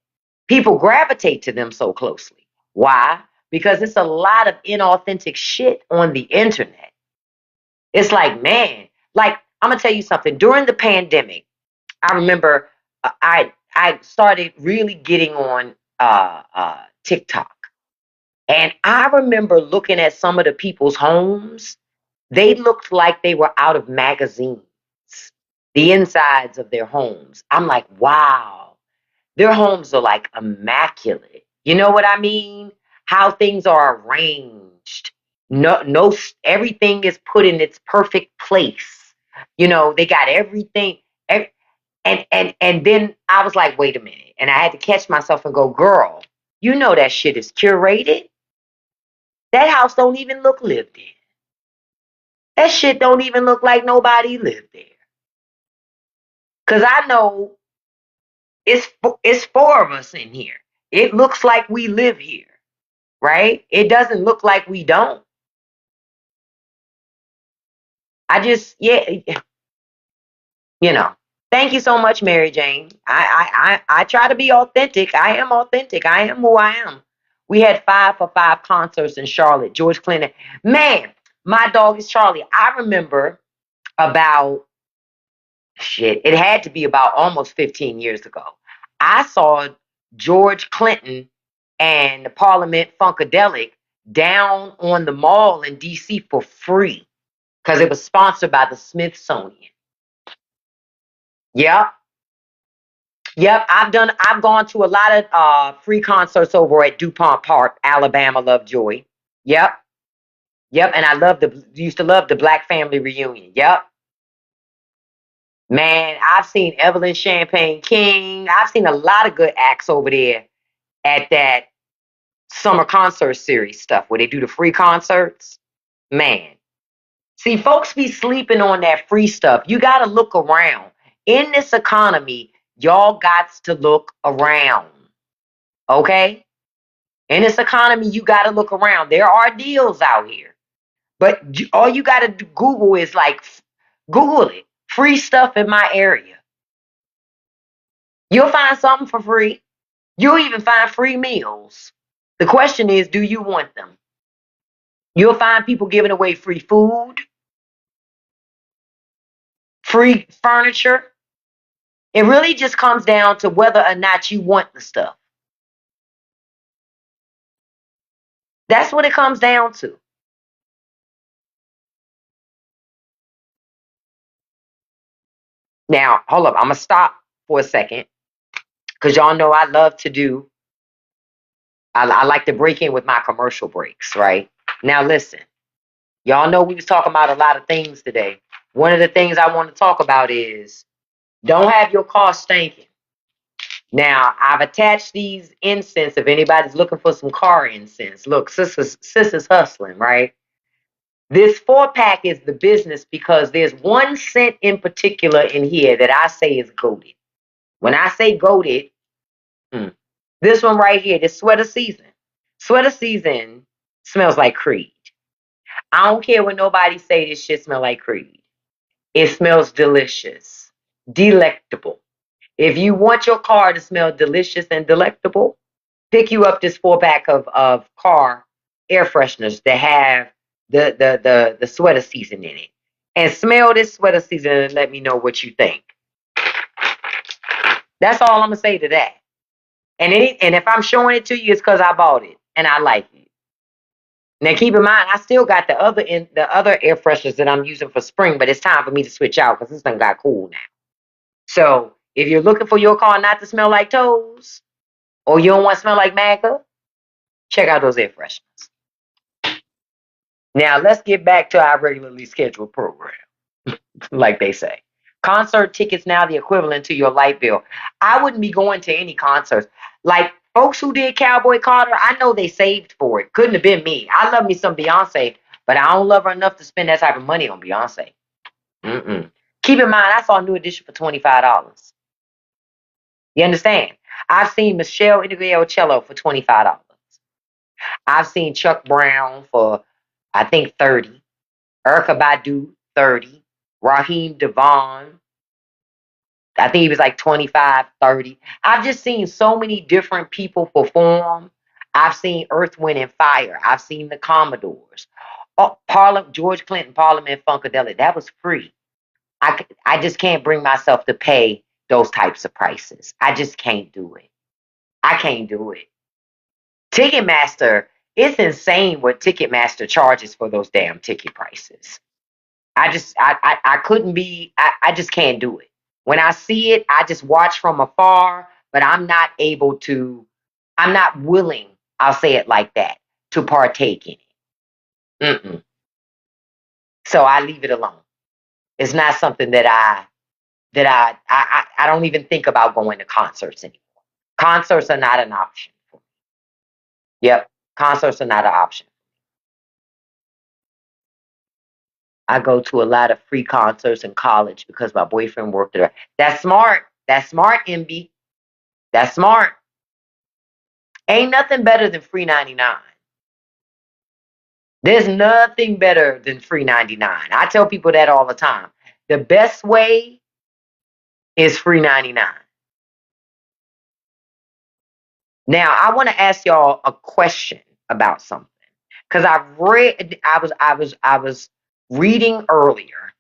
people gravitate to them so closely. Why? Because it's a lot of inauthentic shit on the internet. It's like, man, like I'm gonna tell you something. During the pandemic, I remember I started really getting on TikTok, and I remember looking at some of the people's homes. They looked like they were out of magazines, the insides of their homes. I'm like, wow, their homes are like immaculate. You know what I mean? How things are arranged. No, everything is put in its perfect place. You know, they got everything. And then I was like, wait a minute. And I had to catch myself and go, girl, you know that shit is curated. That house don't even look lived in. That shit don't even look like nobody lived there. Cause I know it's four of us in here. It looks like we live here, right? It doesn't look like we don't. Yeah, you know. Thank you so much, Mary Jane. I try to be authentic. I am authentic. I am who I am. We had 5 for 5 concerts in Charlotte. George Clinton. Man, my dog is Charlie. I remember about shit. It had to be about almost 15 years ago. I saw George Clinton and the Parliament Funkadelic down on the mall in DC for free because it was sponsored by the Smithsonian. Yep. Yep. I've gone to a lot of free concerts over at DuPont Park, Alabama, Lovejoy. Yep. Yep. And I used to love the Black Family Reunion. Yep. Man, I've seen Evelyn Champagne King. I've seen a lot of good acts over there at that summer concert series stuff where they do the free concerts. Man. See, folks be sleeping on that free stuff. You got to look around. In this economy, y'all got to look around. Okay? In this economy, you got to look around. There are deals out here. But all you got to Google is like, Google it. Free stuff in my area. You'll find something for free. You'll even find free meals. The question is, do you want them? You'll find people giving away free food, free furniture. It really just comes down to whether or not you want the stuff. That's what it comes down to. Now, hold up. I'm going to stop for a second because y'all know I like to break in with my commercial breaks, right? Now, listen, y'all know we was talking about a lot of things today. One of the things I want to talk about is don't have your car stinking. Now, I've attached these incense if anybody's looking for some car incense. Look, sis is hustling, right? This 4-pack is the business because there's one scent in particular in here that I say is goated. When I say goated, this one right here, this sweater season. Sweater season smells like Creed. I don't care what nobody say this shit smell like Creed. It smells delicious, delectable. If you want your car to smell delicious and delectable, pick you up this 4-pack of car air fresheners that have the sweater season in it. And smell this sweater season and let me know what you think. That's all I'm gonna say to that. And if I'm showing it to you, it's because I bought it and I like it. Now keep in mind, I still got the other air fresheners that I'm using for spring, but it's time for me to switch out because this thing got cool now. So if you're looking for your car not to smell like toes, or you don't want to smell like MAGA, check out those air fresheners. Now let's get back to our regularly scheduled program, like they say. Concert tickets now the equivalent to your light bill. I wouldn't be going to any concerts. Like folks who did Cowboy Carter, I know they saved for it. Couldn't have been me. I love me some Beyonce, but I don't love her enough to spend that type of money on Beyonce. Keep in mind, I saw a New Edition for $25. You understand? I've seen Michelle Cello for $25. I've seen Chuck Brown for, I think, 30. Erykah Badu, 30. Raheem Devon, I think he was like 25, 30. I've just seen so many different people perform. I've seen Earth, Wind, and Fire. I've seen the Commodores. Oh, George Clinton, Parliament Funkadelic. That was free. I just can't bring myself to pay those types of prices. I just can't do it. I can't do it. Ticketmaster, it's insane what Ticketmaster charges for those damn ticket prices. I couldn't be, I just can't do it. When I see it, I just watch from afar, but I'm not able to, I'm not willing, I'll say it like that, to partake in it. So I leave it alone. It's not something that I don't even think about going to concerts anymore. Concerts are not an option. Yep, concerts are not an option. I go to a lot of free concerts in college because my boyfriend worked there. That's smart. That's smart, MB. That's smart. Ain't nothing better than free 99. There's nothing better than free 99. I tell people that all the time. The best way is free 99. Now, I want to ask y'all a question about something because I was reading earlier.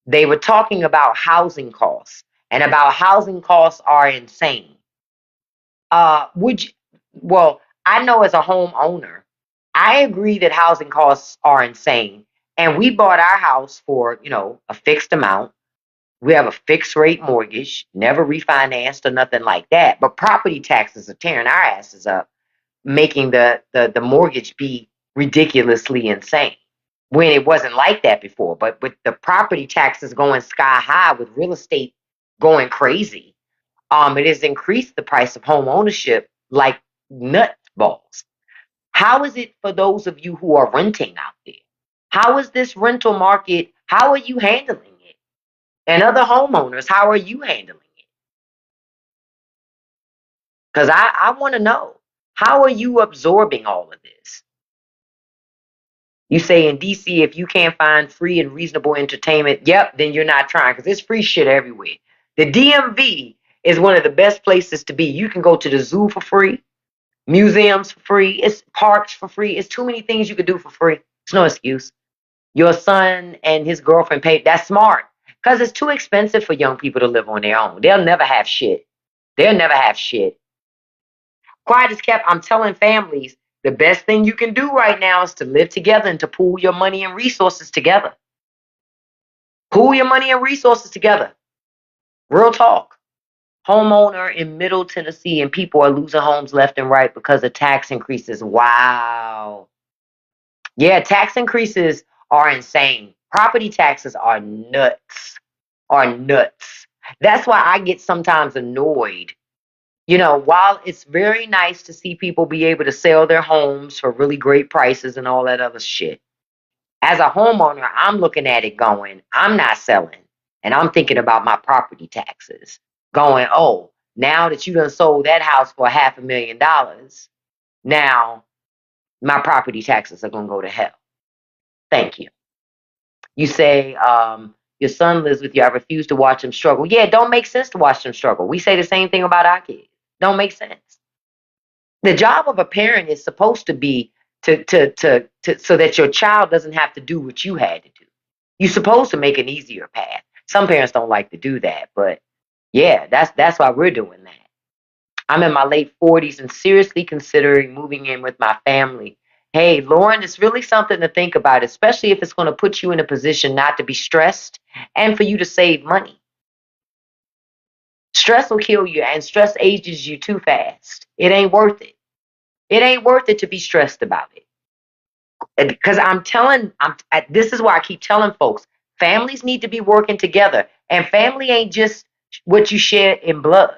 They were talking about housing costs and about housing costs are insane. Would you, well, I know as a homeowner, I agree that housing costs are insane. And we bought our house for, a fixed amount. We have a fixed rate mortgage, never refinanced or nothing like that. But property taxes are tearing our asses up, making the mortgage be ridiculously insane when it wasn't like that before. But with the property taxes going sky high, with real estate going crazy, it has increased the price of home ownership like nut balls. How is it for those of you who are renting out there? How is this rental market? How are you handling it? And other homeowners, how are you handling it? Because I want to know, how are you absorbing all of this? You say in DC, if you can't find free and reasonable entertainment, yep, then you're not trying because there's free shit everywhere. The DMV is one of the best places to be. You can go to the zoo for free, museums for free, it's parks for free. It's too many things you could do for free. It's no excuse. Your son and his girlfriend paid. That's smart because it's too expensive for young people to live on their own. They'll never have shit. They'll never have shit. Quiet is kept. I'm telling families the best thing you can do right now is to live together and to pool your money and resources together. Pool your money and resources together. Real talk. Homeowner in Middle Tennessee and people are losing homes left and right because of tax increases. Wow. Yeah, tax increases are insane. Property taxes are nuts. Are nuts. That's why I get sometimes annoyed. while it's very nice to see people be able to sell their homes for really great prices and all that other shit, as a homeowner, I'm looking at it going, I'm not selling. And I'm thinking about my property taxes. Going, oh, now that you done sold that house for $500,000, now my property taxes are going to go to hell. Thank you. You say, your son lives with you. I refuse to watch him struggle. Yeah, it don't make sense to watch them struggle. We say the same thing about our kids. Don't make sense. The job of a parent is supposed to be to so that your child doesn't have to do what you had to do. You're supposed to make an easier path. Some parents don't like to do that, but yeah, that's why we're doing that. I'm in my late 40s and seriously considering moving in with my family. Hey, Lauren, it's really something to think about, especially if it's going to put you in a position not to be stressed and for you to save money. Stress will kill you, and stress ages you too fast. It ain't worth it. It ain't worth it to be stressed about it. Because this is why I keep telling folks, families need to be working together. And family ain't just what you share in blood.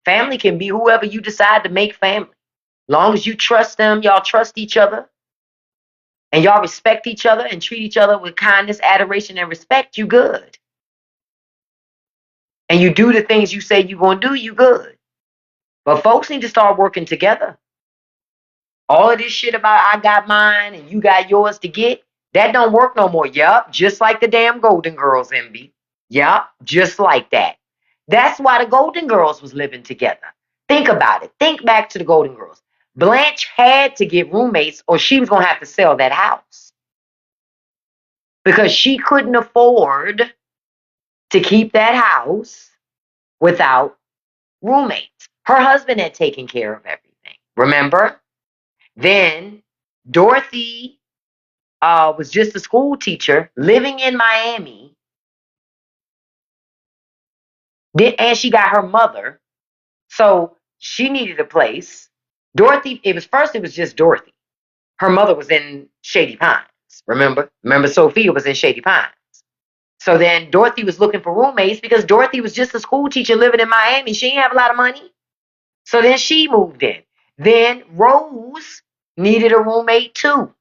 Family can be whoever you decide to make family. Long as you trust them, y'all trust each other, and y'all respect each other and treat each other with kindness, adoration, and respect, you good. And you do the things you say you're going to do, you good. But folks need to start working together. All of this shit about I got mine and you got yours to get, that don't work no more. Yup, just like the damn Golden Girls, MB. Yup, just like that. That's why the Golden Girls was living together. Think about it. Think back to the Golden Girls. Blanche had to get roommates or she was going to have to sell that house. Because she couldn't afford to keep that house without roommates. Her husband had taken care of everything. Remember? Then Dorothy was just a school teacher living in Miami. And she got her mother. So she needed a place. Dorothy, it was just Dorothy. Her mother was in Shady Pines. Remember? Remember Sophia was in Shady Pines. So then Dorothy was looking for roommates because Dorothy was just a school teacher living in Miami. She didn't have a lot of money. So then she moved in. Then Rose needed a roommate too.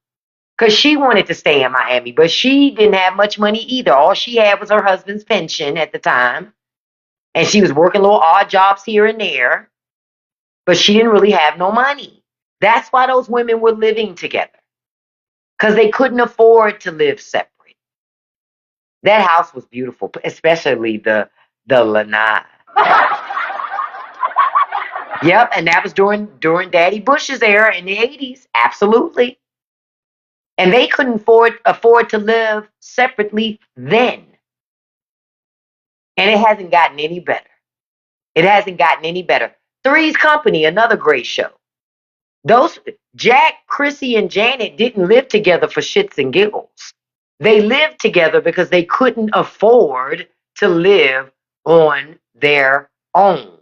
Because she wanted to stay in Miami, but she didn't have much money either. All she had was her husband's pension at the time. And she was working little odd jobs here and there. But she didn't really have no money. That's why those women were living together. Because they couldn't afford to live separate. That house was beautiful, especially the lanai. Yep, and that was during Daddy Bush's era in the 80s. Absolutely. And they couldn't afford to live separately then. And it hasn't gotten any better. It hasn't gotten any better. Three's Company, another great show. Those Jack, Chrissy, and Janet didn't live together for shits and giggles. They lived together because they couldn't afford to live on their own.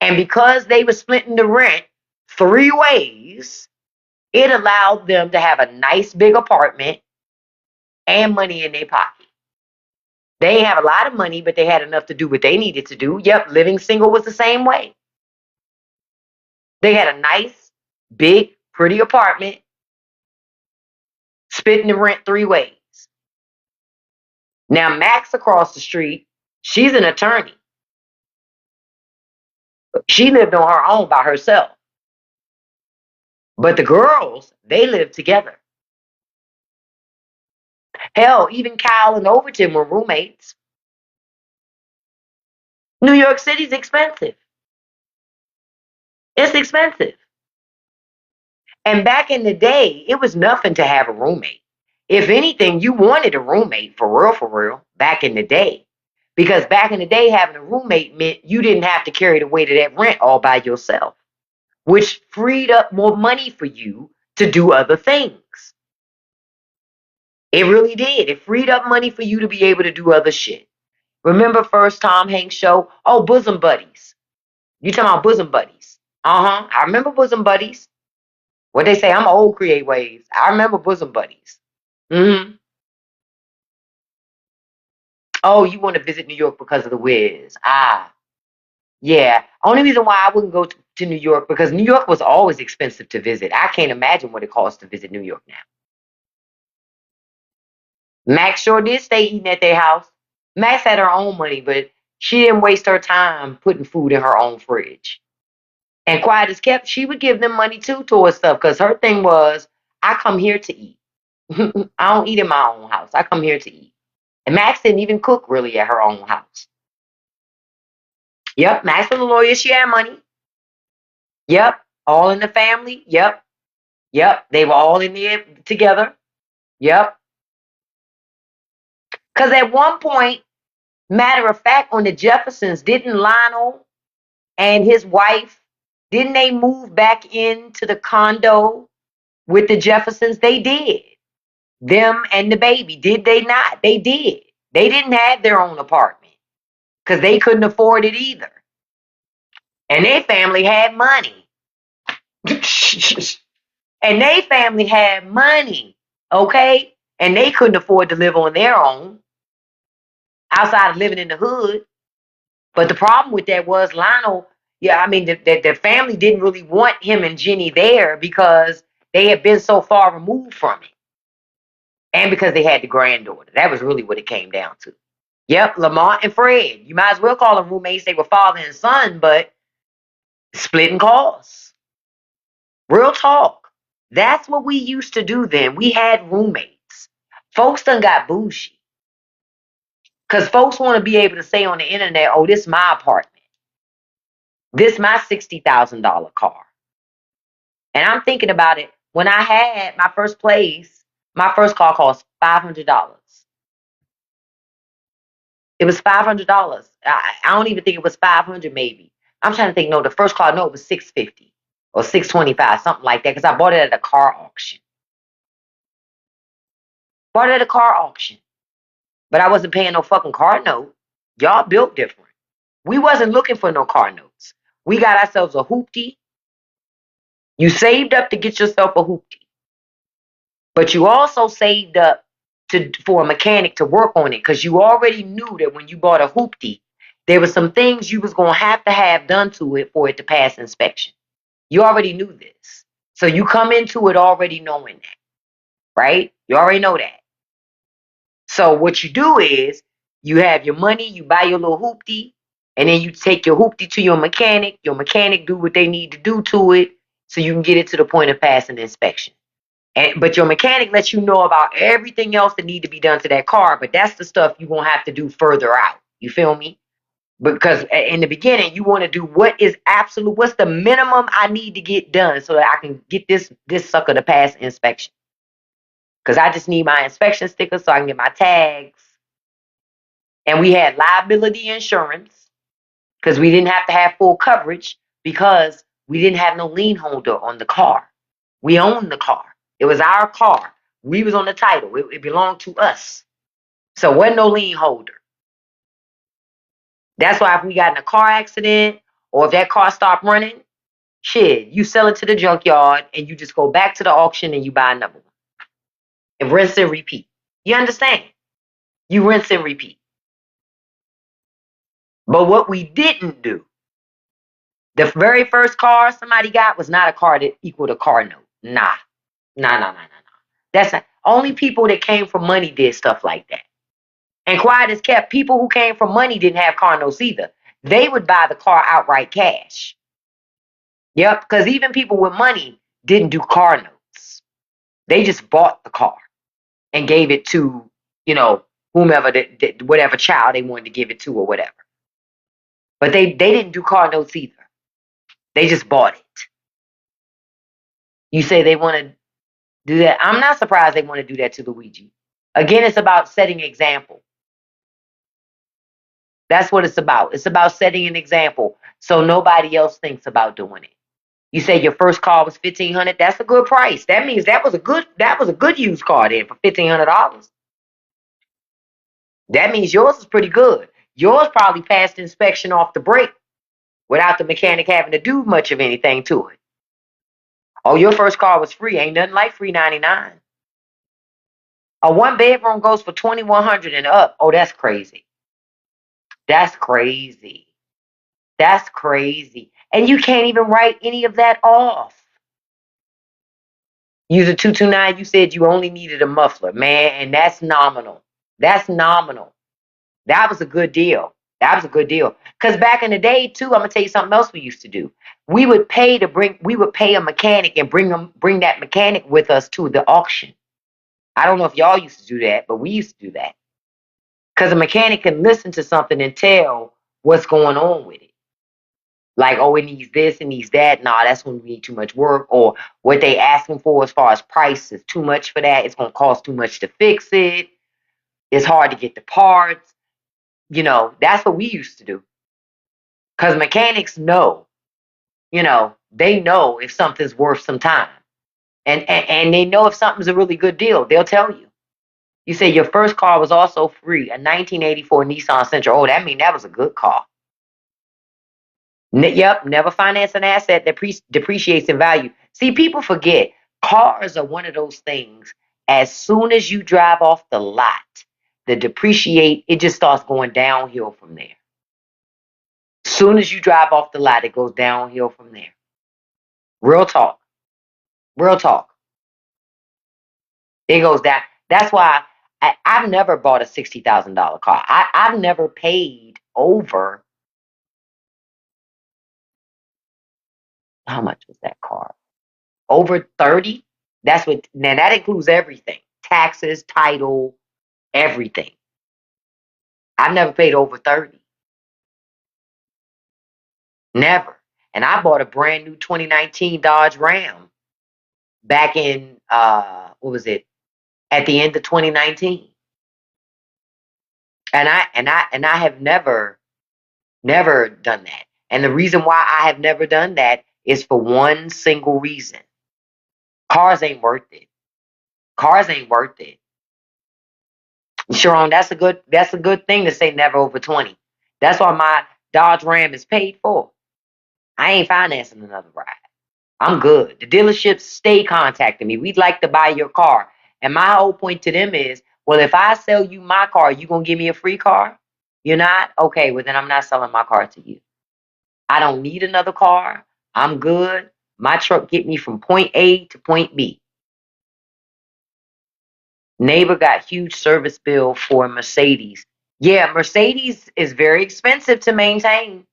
And because they were splitting the rent 3 ways, it allowed them to have a nice big apartment and money in their pocket. They didn't have a lot of money, but they had enough to do what they needed to do. Yep, living single was the same way. They had a nice, big, pretty apartment, splitting the rent 3 ways. Now, Max across the street, she's an attorney. She lived on her own by herself. But the girls, they lived together. Hell, even Kyle and Overton were roommates. New York City's expensive. It's expensive. And back in the day, it was nothing to have a roommate. If anything, you wanted a roommate for real, back in the day. Because back in the day, having a roommate meant you didn't have to carry the weight of that rent all by yourself, which freed up more money for you to do other things. It really did. It freed up money for you to be able to do other shit. Remember first Tom Hanks show? Oh, Bosom Buddies. You talking about Bosom Buddies. I remember Bosom Buddies. What they say, I'm old create waves. I remember Bosom Buddies. Oh, you want to visit New York because of the Wiz. Ah, yeah. Only reason why I wouldn't go to New York because New York was always expensive to visit. I can't imagine what it costs to visit New York now. Max sure did stay eating at their house. Max had her own money, but she didn't waste her time putting food in her own fridge. And quiet as kept, she would give them money too towards stuff because her thing was, I come here to eat. I don't eat in my own house. I come here to eat. And Max didn't even cook really at her own house. Yep, Max was a lawyer. She had money. Yep, all in the family. Yep, yep. They were all in there together. Yep. Because at one point, matter of fact, on the Jeffersons, didn't Lionel and his wife, didn't they move back into the condo with the Jeffersons? They did. Them and the baby. Did they not? They did. They didn't have their own apartment because they couldn't afford it either. And their family had money. And they family had money, okay? And they couldn't afford to live on their own outside of living in the hood. But the problem with that was Lionel, yeah, I mean, the family didn't really want him and Jenny there because they had been so far removed from it. And because they had the granddaughter. That was really what it came down to. Yep, Lamont and Fred. You might as well call them roommates. They were father and son, but splitting costs. Real talk. That's what we used to do then. We had roommates. Folks done got bougie. Because folks want to be able to say on the internet, oh, this is my apartment. This is my $60,000 car. And I'm thinking about it. When I had my first place, my first car cost $500. It was $500. I don't even think it was 500 maybe. I'm trying to think, no, the first car, no, it was 650 or 625, something like that, because I bought it at a car auction. Bought it at a car auction. But I wasn't paying no fucking car note. Y'all built different. We wasn't looking for no car notes. We got ourselves a hoopty. You saved up to get yourself a hoopty. But you also saved up for a mechanic to work on it because you already knew that when you bought a hoopty, there were some things you was going to have done to it for it to pass inspection. You already knew this. So you come into it already knowing that, right? You already know that. So what you do is you have your money, you buy your little hoopty, and then you take your hoopty to your mechanic. Your mechanic do what they need to do to it so you can get it to the point of passing the inspection. But your mechanic lets you know about everything else that need to be done to that car, but that's the stuff you won't have to do further out. You feel me? Because in the beginning, you want to do what's the minimum I need to get done so that I can get this sucker to pass inspection. Because I just need my inspection sticker so I can get my tags. And we had liability insurance because we didn't have to have full coverage because we didn't have no lien holder on the car. We owned the car. It was our car. We was on the title. It belonged to us. So wasn't no lien holder. That's why if we got in a car accident or if that car stopped running, shit, you sell it to the junkyard and you just go back to the auction and you buy another one. And rinse and repeat. You understand? You rinse and repeat. But what we didn't do, the very first car somebody got was not a car that equaled a car note. Nah. Nah. That's not, only people that came from money did stuff like that. And quiet as kept, people who came from money didn't have car notes either. They would buy the car outright cash. Yep, because even people with money didn't do car notes. They just bought the car and gave it to, whomever, whatever child they wanted to give it to or whatever. But they didn't do car notes either. They just bought it. You say they want to do that. I'm not surprised they want to do that to Luigi. Again, it's about setting example. That's what it's about. It's about setting an example so nobody else thinks about doing it. You say your first car was $1,500. That's a good price. That means that was a good used car then for $1,500. That means yours is pretty good. Yours probably passed inspection off the break without the mechanic having to do much of anything to it. Oh, your first car was free. Ain't nothing like free 99. A one bedroom goes for $2,100 and up. Oh, that's crazy. That's crazy. That's crazy. And you can't even write any of that off. Use a 229, you said you only needed a muffler, man, and that's nominal. That's nominal. That was a good deal. That was a good deal. Because back in the day, too, I'm gonna tell you something else we used to do. We would pay a mechanic and bring that mechanic with us to the auction. I don't know if y'all used to do that, but we used to do that. Because a mechanic can listen to something and tell what's going on with it. Like, oh, it needs this, it needs that. Nah, that's when we need too much work. Or what they asking for as far as price is too much for that. It's gonna cost too much to fix it. It's hard to get the parts. That's what we used to do. Because mechanics know, they know if something's worth some time. And they know if something's a really good deal. They'll tell you. You say your first car was also free, a 1984 Nissan Sentra. Oh, that means that was a good car. Yep, never finance an asset that depreciates in value. See, people forget cars are one of those things. As soon as you drive off the lot, it just starts going downhill from there. Soon as you drive off the lot, it goes downhill from there. Real talk. Real talk. It goes down. That's why I've never bought a $60,000 car. I've never paid over. How much was that car? Over 30? Now that includes everything. Taxes, title, everything. I've never paid over 30. Never. And I bought a brand new 2019 Dodge Ram back in what was it? At the end of 2019. And I have never done that. And the reason why I have never done that is for one single reason. Cars ain't worth it. Cars ain't worth it. Sharon, that's a good thing to say never over 20. That's why my Dodge Ram is paid for. I ain't financing another ride. I'm good. The dealerships stay contacting me. We'd like to buy your car. And my whole point to them is, well, if I sell you my car, you gonna give me a free car? You're not? Okay, well then I'm not selling my car to you. I don't need another car. I'm good. My truck get me from point A to point B. Neighbor got huge service bill for Mercedes. Yeah, Mercedes is very expensive to maintain.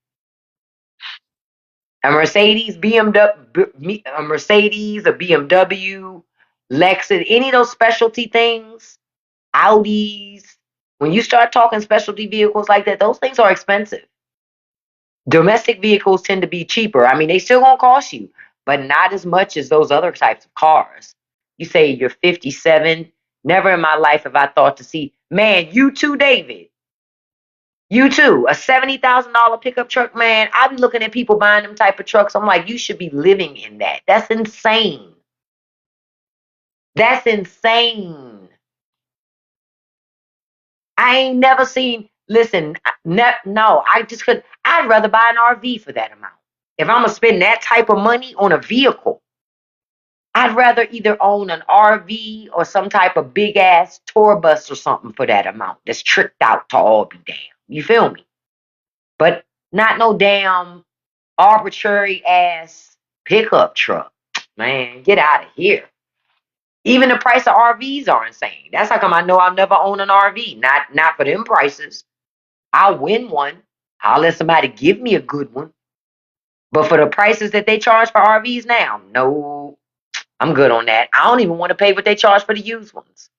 A Mercedes, a Mercedes, a BMW, Lexus, any of those specialty things, Audis. When you start talking specialty vehicles like that, those things are expensive. Domestic vehicles tend to be cheaper. I mean, they still gonna cost you, but not as much as those other types of cars. You say you're 57. Never in my life have I thought to see, man, you too, David. You too, a $70,000 pickup truck, man. I be looking at people buying them type of trucks. I'm like, you should be living in that. That's insane. That's insane. I ain't never seen. Listen, no, I just could. I'd rather buy an RV for that amount. If I'm gonna spend that type of money on a vehicle, I'd rather either own an RV or some type of big ass tour bus or something for that amount that's tricked out to all be damn. You feel me? But not no damn arbitrary ass pickup truck. Man, get out of here. Even the price of RVs are insane. That's how come I know I'll never own an RV. Not for them prices. I'll win one. I'll let somebody give me a good one. But for the prices that they charge for RVs now, no, I'm good on that. I don't even want to pay what they charge for the used ones.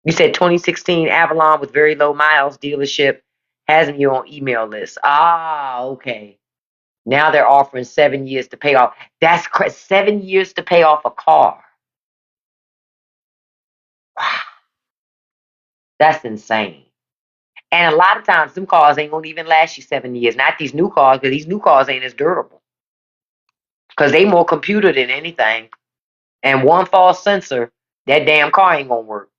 You said 2016 Avalon with very low miles dealership has me on email list. Ah, okay. Now they're offering 7 years to pay off. That's 7 years to pay off a car. Wow, that's insane. And a lot of times, them cars ain't gonna even last you 7 years. Not these new cars, because these new cars ain't as durable. Because they more computer than anything. And one false sensor, that damn car ain't gonna work.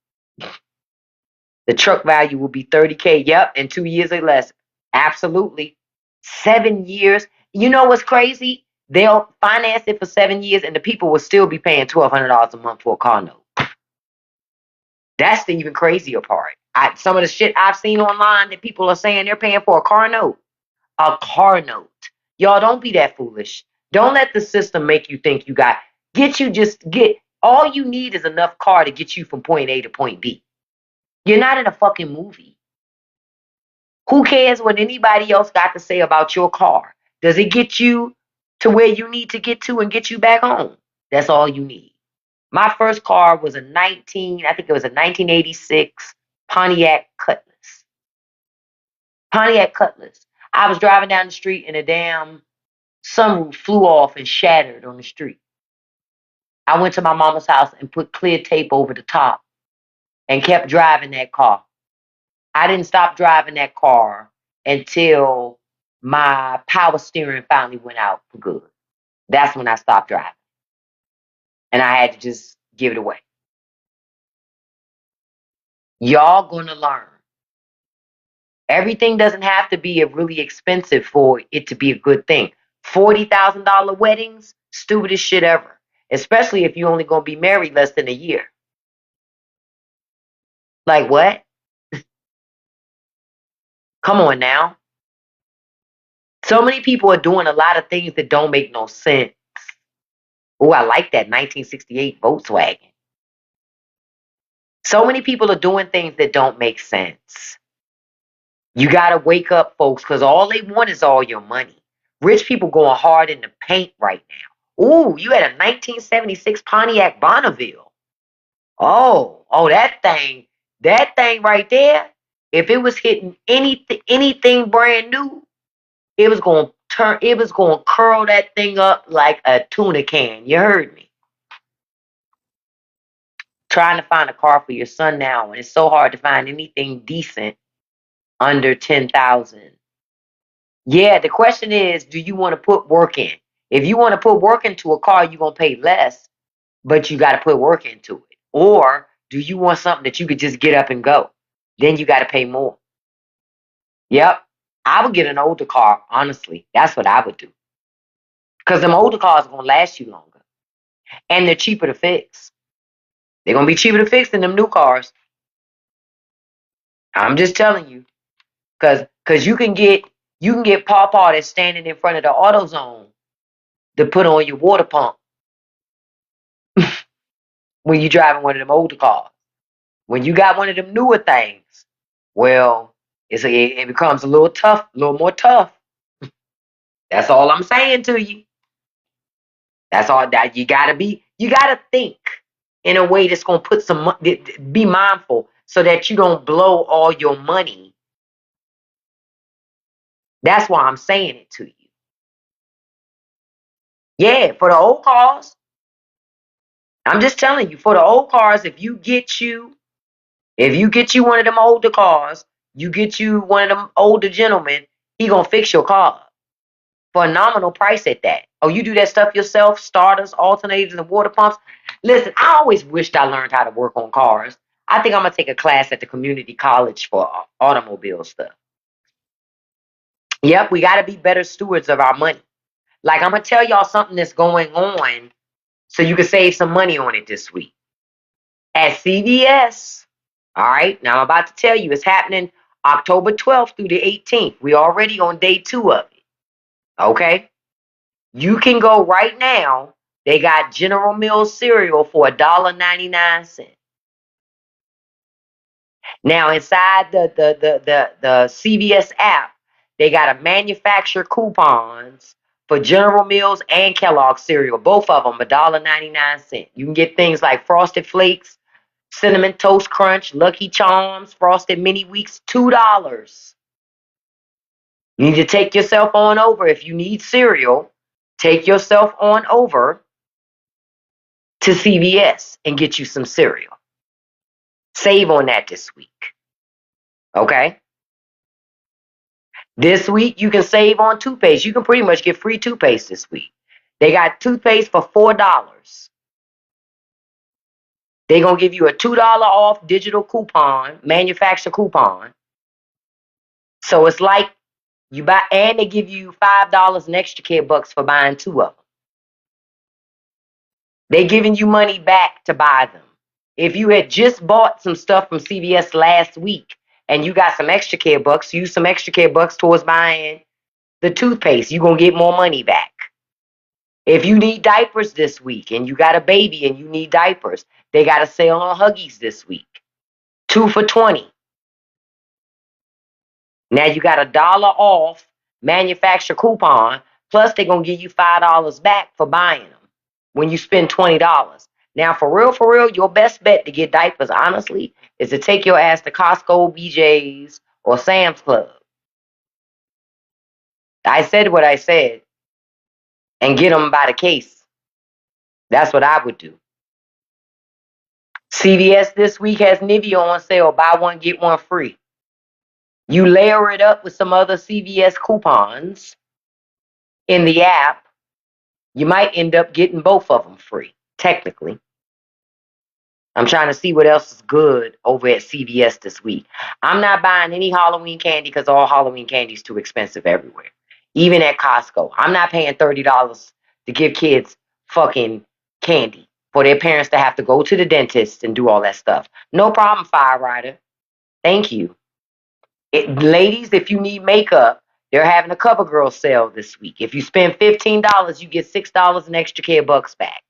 The truck value will be 30K. Yep, in 2 years or less. Absolutely. 7 years. You know what's crazy? They'll finance it for 7 years, and the people will still be paying $1,200 a month for a car note. That's the even crazier part. Some of the shit I've seen online that people are saying they're paying for a car note. A car note. Y'all don't be that foolish. Don't let the system make you think you got. Get all you need is enough car to get you from point A to point B. You're not in a fucking movie. Who cares what anybody else got to say about your car? Does it get you to where you need to get to and get you back home? That's all you need. My first car was I think it was a 1986 Pontiac Cutlass. Pontiac Cutlass. I was driving down the street and a damn sunroof flew off and shattered on the street. I went to my mama's house and put clear tape over the top and kept driving that car. I didn't stop driving that car until my power steering finally went out for good. That's when I stopped driving. And I had to just give it away. Y'all gonna learn. Everything doesn't have to be a really expensive for it to be a good thing. $40,000 weddings, stupidest shit ever. Especially if you're only gonna be married less than a year. Like what? Come on now. So many people are doing a lot of things that don't make no sense. Oh, I like that 1968 Volkswagen. So many people are doing things that don't make sense. You got to wake up, folks, because all they want is all your money. Rich people going hard in the paint right now. Ooh, you had a 1976 Pontiac Bonneville. Oh, that thing right there. If it was hitting anything brand new, it was going to curl that thing up like a tuna can. You heard me. Trying to find a car for your son now, and it's so hard to find anything decent under 10,000. Yeah, the question is, do you want to put work in? If you want to put work into a car, you're going to pay less, but you got to put work into it. Or do you want something that you could just get up and go? Then you got to pay more. Yep. I would get an older car, honestly. That's what I would do. Because them older cars are going to last you longer. And they're cheaper to fix. They're going to be cheaper to fix than them new cars. I'm just telling you. Because you can get Paw that's standing in front of the AutoZone to put on your water pump when you're driving one of them older cars. When you got one of them newer things, well, it becomes a little more tough. That's all I'm saying to you. That's all that you gotta think in a way that's gonna put be mindful so that you don't blow all your money. That's why I'm saying it to you. Yeah, for the old cars, I'm just telling you, for the old cars, if you get you one of them older cars, you get you one of them older gentlemen, he gonna fix your car for a nominal price at that. Oh, you do that stuff yourself, starters, alternators, and water pumps. Listen, I always wished I learned how to work on cars. I think I'm gonna take a class at the community college for automobile stuff. Yep, we gotta be better stewards of our money. Like I'm gonna tell y'all something that's going on so you can save some money on it this week. At CVS. All right, now I'm about to tell you it's happening October 12th through the 18th. We're already on day 2 of it. Okay? You can go right now. They got General Mills cereal for $1.99. Now inside the CVS app, they got a manufacturer coupons for General Mills and Kellogg cereal. Both of them $1.99. You can get things like Frosted Flakes, Cinnamon Toast Crunch, Lucky Charms, Frosted Mini Wheats, $2. You need to take yourself on over. If you need cereal, take yourself on over to CVS and get you some cereal. Save on that this week. Okay? This week, you can save on toothpaste. You can pretty much get free toothpaste this week. They got toothpaste for $4. They're going to give you a $2 off digital coupon, manufacturer coupon. So it's like you buy, and they give you $5 in extra care bucks for buying 2 of them. They're giving you money back to buy them. if you had just bought some stuff from CVS last week and you got some extra care bucks, use some extra care bucks towards buying the toothpaste. You're going to get more money back. If you need diapers this week and you got a baby and you need diapers, they got a sale on Huggies this week. 2 for $20. Now you got $1 off manufacturer coupon, plus they're going to give you $5 back for buying them when you spend $20. Now, for real, your best bet to get diapers, honestly, is to take your ass to Costco, BJ's, or Sam's Club. I said what I said, and get them by the case. That's what I would do. CVS this week has Nivea on sale. Buy one, get one free. You layer it up with some other CVS coupons in the app, you might end up getting both of them free, technically. I'm trying to see what else is good over at CVS this week. I'm not buying any Halloween candy because all Halloween candy is too expensive everywhere. Even at Costco. I'm not paying $30 to give kids fucking candy for their parents to have to go to the dentist and do all that stuff. No problem, Fire Rider. Thank you. Ladies, if you need makeup, they're having a CoverGirl sale this week. If you spend $15, you get $6 in extra care bucks back.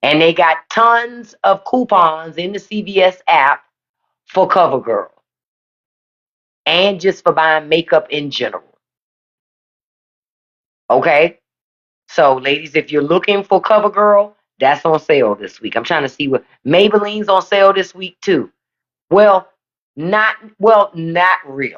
And they got tons of coupons in the CVS app for CoverGirl and just for buying makeup in general. Okay? So, ladies, if you're looking for CoverGirl, that's on sale this week. I'm trying to see what Maybelline's on sale this week too. Not really.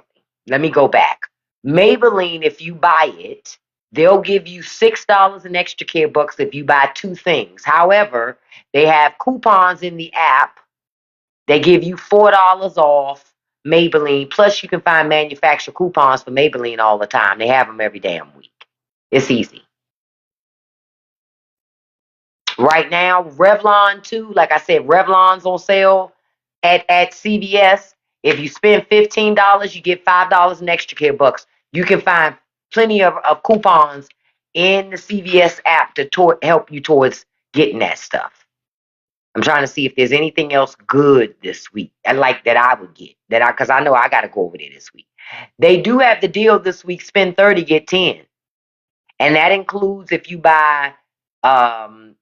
Let me go back. Maybelline, if you buy it, they'll give you $6 in extra care bucks if you buy 2 things. However, they have coupons in the app. They give you $4 off Maybelline. Plus, you can find manufacturer coupons for Maybelline all the time. They have them every damn week. It's easy. Right now, Revlon too. Like I said, Revlon's on sale at CVS. If you spend $15, you get $5 in extra care bucks. You can find plenty of coupons in the CVS app to help you towards getting that stuff. I'm trying to see if there's anything else good this week and like that I would get because I know I got to go over there this week. They do have the deal this week: spend 30, get 10, and that includes if you buy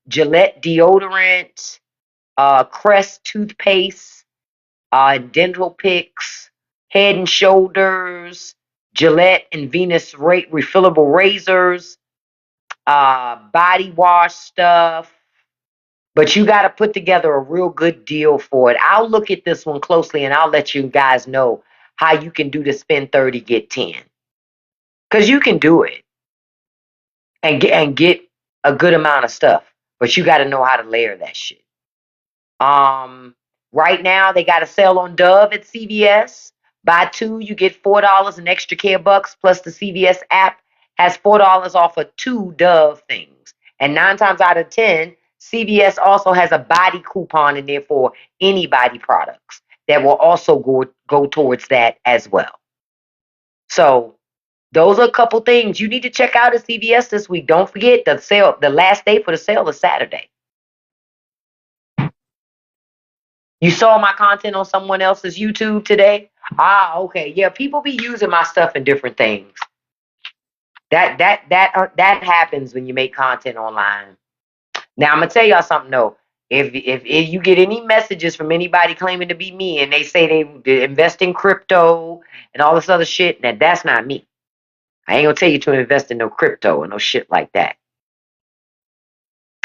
Gillette deodorant, Crest toothpaste, dental picks, Head and Shoulders, Gillette and Venus refillable razors, body wash stuff. But you got to put together a real good deal for it. I'll look at this one closely and I'll let you guys know how you can do the spend 30, get 10. Because you can do it and get a good amount of stuff. But you got to know how to layer that shit. Right now they got a sale on Dove at CVS. Buy 2, you get $4 in extra care bucks. Plus the CVS app has $4 off of 2 Dove things. And 9 times out of 10, CVS also has a body coupon in there for any body products that will also go towards that as well. So those are a couple things you need to check out at CVS this week. Don't forget the sale. The last day for the sale is Saturday. You saw my content on someone else's YouTube today? Okay. Yeah, people be using my stuff in different things. That happens when you make content online. Now I'm gonna tell y'all something though. If you get any messages from anybody claiming to be me and they say they invest in crypto and all this other shit, that's not me. I ain't gonna tell you to invest in no crypto or no shit like that.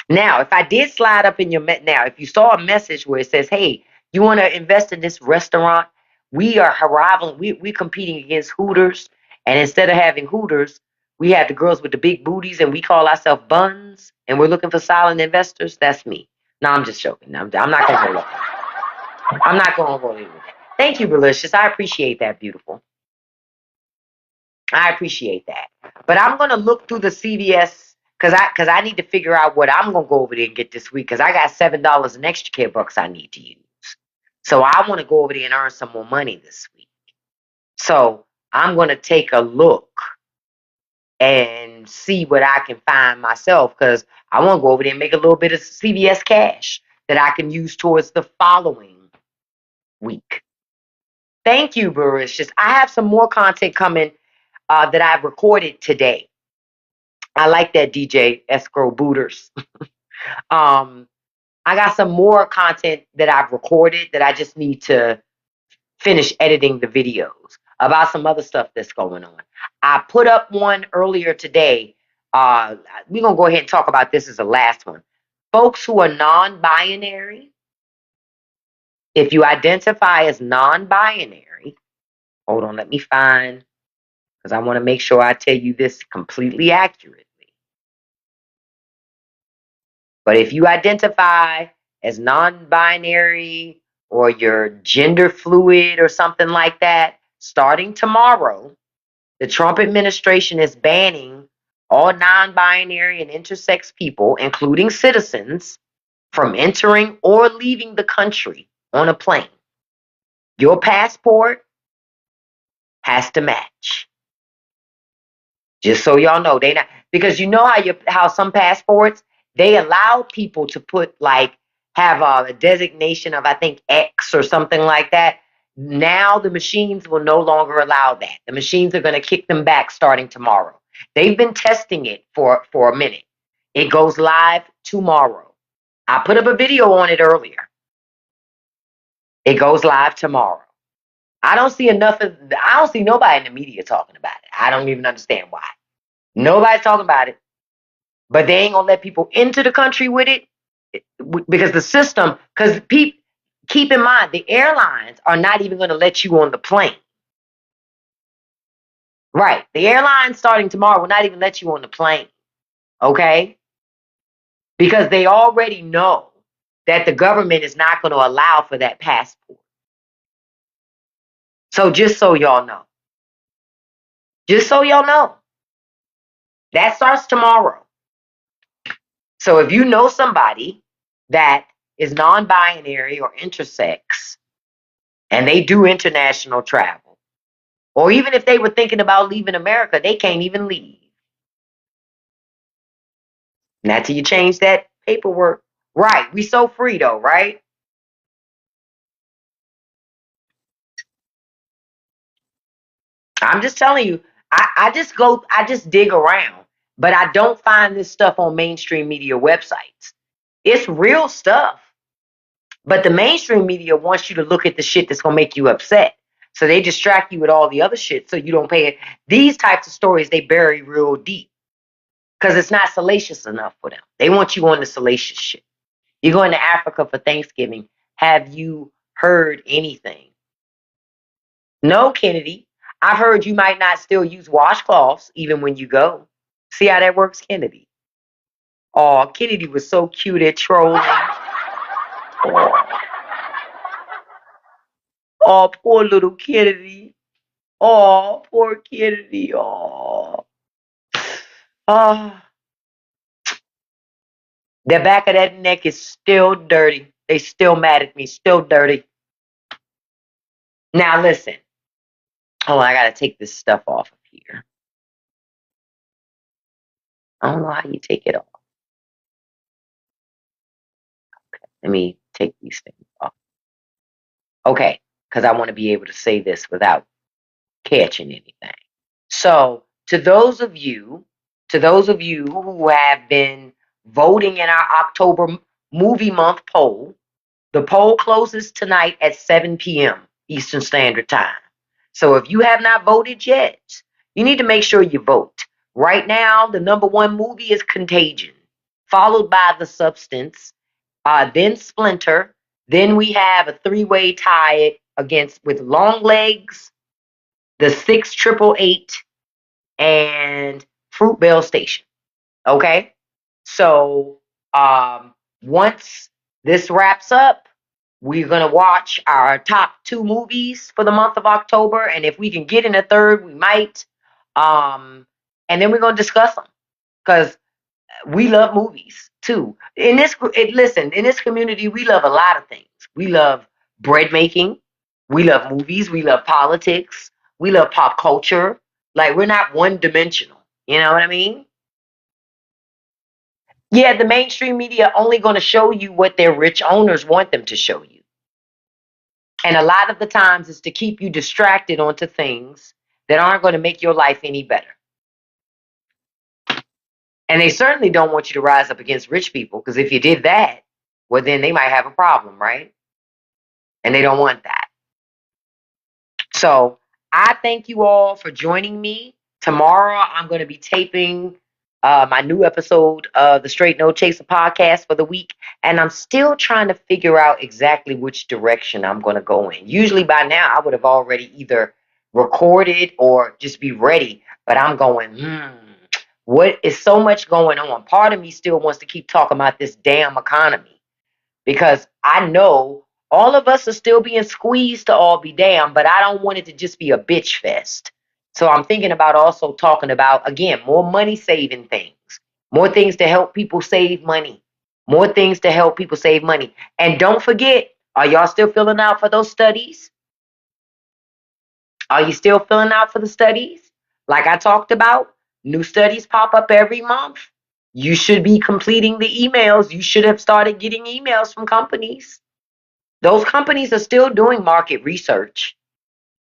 Now, if I did slide up in your if you saw a message where it says, "Hey, you want to invest in this restaurant?" We are we're competing against Hooters, and instead of having Hooters, we have the girls with the big booties, and we call ourselves Buns, and we're looking for silent investors. That's me. No, I'm just joking. I'm not gonna roll. I'm not gonna roll it with that. Thank you, Delicious. I appreciate that, beautiful. I appreciate that. But I'm gonna look through the CVS because I need to figure out what I'm gonna go over there and get this week because I got $7 in extra care bucks I need to use. So I want to go over there and earn some more money this week. So I'm gonna take a look and see what I can find myself, because I want to go over there and make a little bit of CVS cash that I can use towards the following week. Thank you, Baricious. I have some more content coming that I've recorded today. I like that, DJ Escrow Booters. I got some more content that I've recorded that I just need to finish editing the videos about some other stuff that's going on. I put up one earlier today. We're going to go ahead and talk about this as the last one. Folks who are non-binary, if you identify as non-binary, hold on, let me find, because I want to make sure I tell you this completely accurately. But if you identify as non-binary or you're gender fluid or something like that, starting tomorrow, the Trump administration is banning all non-binary and intersex people, including citizens, from entering or leaving the country on a plane. Your passport has to match. Just so y'all know, they not, because you know how some passports, they allow people to put like have a designation of, I think, X or something like that. Now the machines will no longer allow that. The machines are going to kick them back starting tomorrow. They've been testing it for a minute. It goes live tomorrow. I put up a video on it earlier. It goes live tomorrow. I don't see nobody in the media talking about it. I don't even understand why. Nobody's talking about it. But they ain't gonna let people into the country with it because the system, because keep in mind, the airlines are not even gonna let you on the plane. Right. The airlines starting tomorrow will not even let you on the plane. Okay? Because they already know that the government is not going to allow for that passport. So just so y'all know. Just so y'all know. That starts tomorrow. So if you know somebody that is non-binary or intersex and they do international travel, or even if they were thinking about leaving America, they can't even leave. Not till you change that paperwork. Right. We so free though, right? I'm just telling you, I just dig around, but I don't find this stuff on mainstream media websites. It's real stuff. But the mainstream media wants you to look at the shit that's gonna make you upset. So they distract you with all the other shit so you don't pay it. These types of stories they bury real deep because it's not salacious enough for them. They want you on the salacious shit. You're going to Africa for Thanksgiving. Have you heard anything? No, Kennedy. I've heard you might not still use washcloths even when you go. See how that works, Kennedy? Oh, Kennedy was so cute at trolling. Oh, oh, poor little Kennedy. Oh, poor Kennedy. Oh. Oh. The back of that neck is still dirty. They still mad at me. Still dirty. Now listen. Oh, I gotta take this stuff off of here. I don't know how you take it off. Let me take these things off. Okay, because I want to be able to say this without catching anything. So, to those of you who have been voting in our October movie month poll, the poll closes tonight at 7 p.m. Eastern Standard Time. So, if you have not voted yet, you need to make sure you vote. Right now, the number one movie is Contagion, followed by The Substance, then Splinter. Then we have a three-way tie against with Long Legs, the 6888, and Fruitvale Station. Okay? So once this wraps up, we're going to watch our top two movies for the month of October. And if we can get in a third, we might. And then we're going to discuss them. Because we love movies too. Listen, in this community, we love a lot of things. We love bread making. We love movies. We love politics. We love pop culture. Like we're not one dimensional. You know what I mean? Yeah, the mainstream media only going to show you what their rich owners want them to show you. And a lot of the times it's to keep you distracted onto things that aren't going to make your life any better. And they certainly don't want you to rise up against rich people, because if you did that, well, then they might have a problem, right? And they don't want that. So I thank you all for joining me. Tomorrow, I'm going to be taping my new episode of the Straight No Chaser podcast for the week. And I'm still trying to figure out exactly which direction I'm going to go in. Usually by now, I would have already either recorded or just be ready. But I'm going, what is so much going on? Part of me still wants to keep talking about this damn economy, because I know all of us are still being squeezed to all be damned, but I don't want it to just be a bitch fest. So I'm thinking about also talking about, again, more money saving things, more things to help people save money, more things to help people save money. And don't forget, are y'all still filling out for those studies? Are you still filling out for the studies? Like I talked about, new studies pop up every month. You should be completing the emails. You should have started getting emails from companies. Those companies are still doing market research.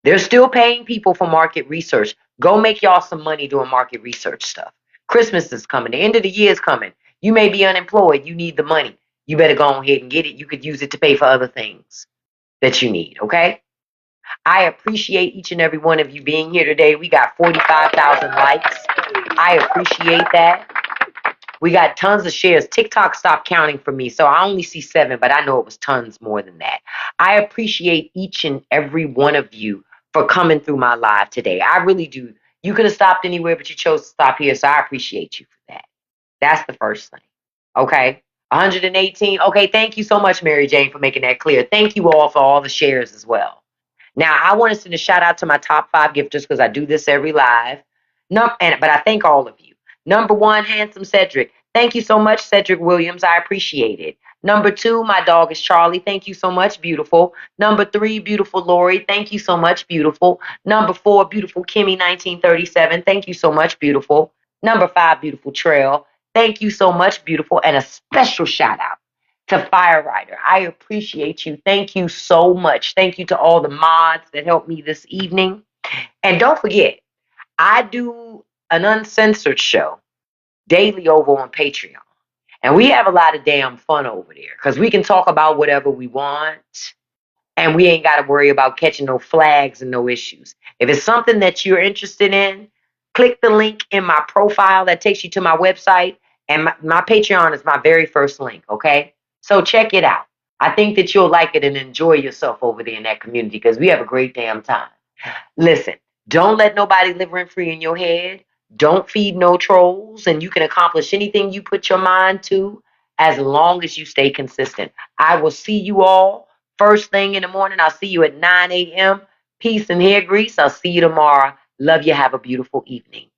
They're still paying people for market research. Go make y'all some money doing market research stuff. Christmas is coming. The end of the year is coming. You may be unemployed. You need the money. You better go ahead and get it. You could use it to pay for other things that you need, okay? I appreciate each and every one of you being here today. We got 45,000 likes. I appreciate that. We got tons of shares. TikTok stopped counting for me, so I only see 7, but I know it was tons more than that. I appreciate each and every one of you for coming through my live today. I really do. You could have stopped anywhere, but you chose to stop here, so I appreciate you for that. That's the first thing. Okay? 118. Okay, thank you so much, Mary Jane, for making that clear. Thank you all for all the shares as well. Now, I want to send a shout out to my top 5 gifters, because I do this every live. But I thank all of you. Number 1, handsome Cedric. Thank you so much, Cedric Williams. I appreciate it. Number 2, my dog is Charlie. Thank you so much, beautiful. Number 3, beautiful Lori. Thank you so much, beautiful. Number 4, beautiful Kimmy 1937. Thank you so much, beautiful. Number 5, beautiful Trail. Thank you so much, beautiful. And a special shout out to Fire Rider. I appreciate you. Thank you so much. Thank you to all the mods that helped me this evening. And don't forget, I do an uncensored show daily over on Patreon. And we have a lot of damn fun over there, because we can talk about whatever we want, and we ain't got to worry about catching no flags and no issues. If it's something that you're interested in, click the link in my profile that takes you to my website. And my Patreon is my very first link, okay? So check it out. I think that you'll like it and enjoy yourself over there in that community, because we have a great damn time. Listen, don't let nobody live rent free in your head. Don't feed no trolls, and you can accomplish anything you put your mind to as long as you stay consistent. I will see you all first thing in the morning. I'll see you at 9 a.m. Peace and hair grease. I'll see you tomorrow. Love you. Have a beautiful evening.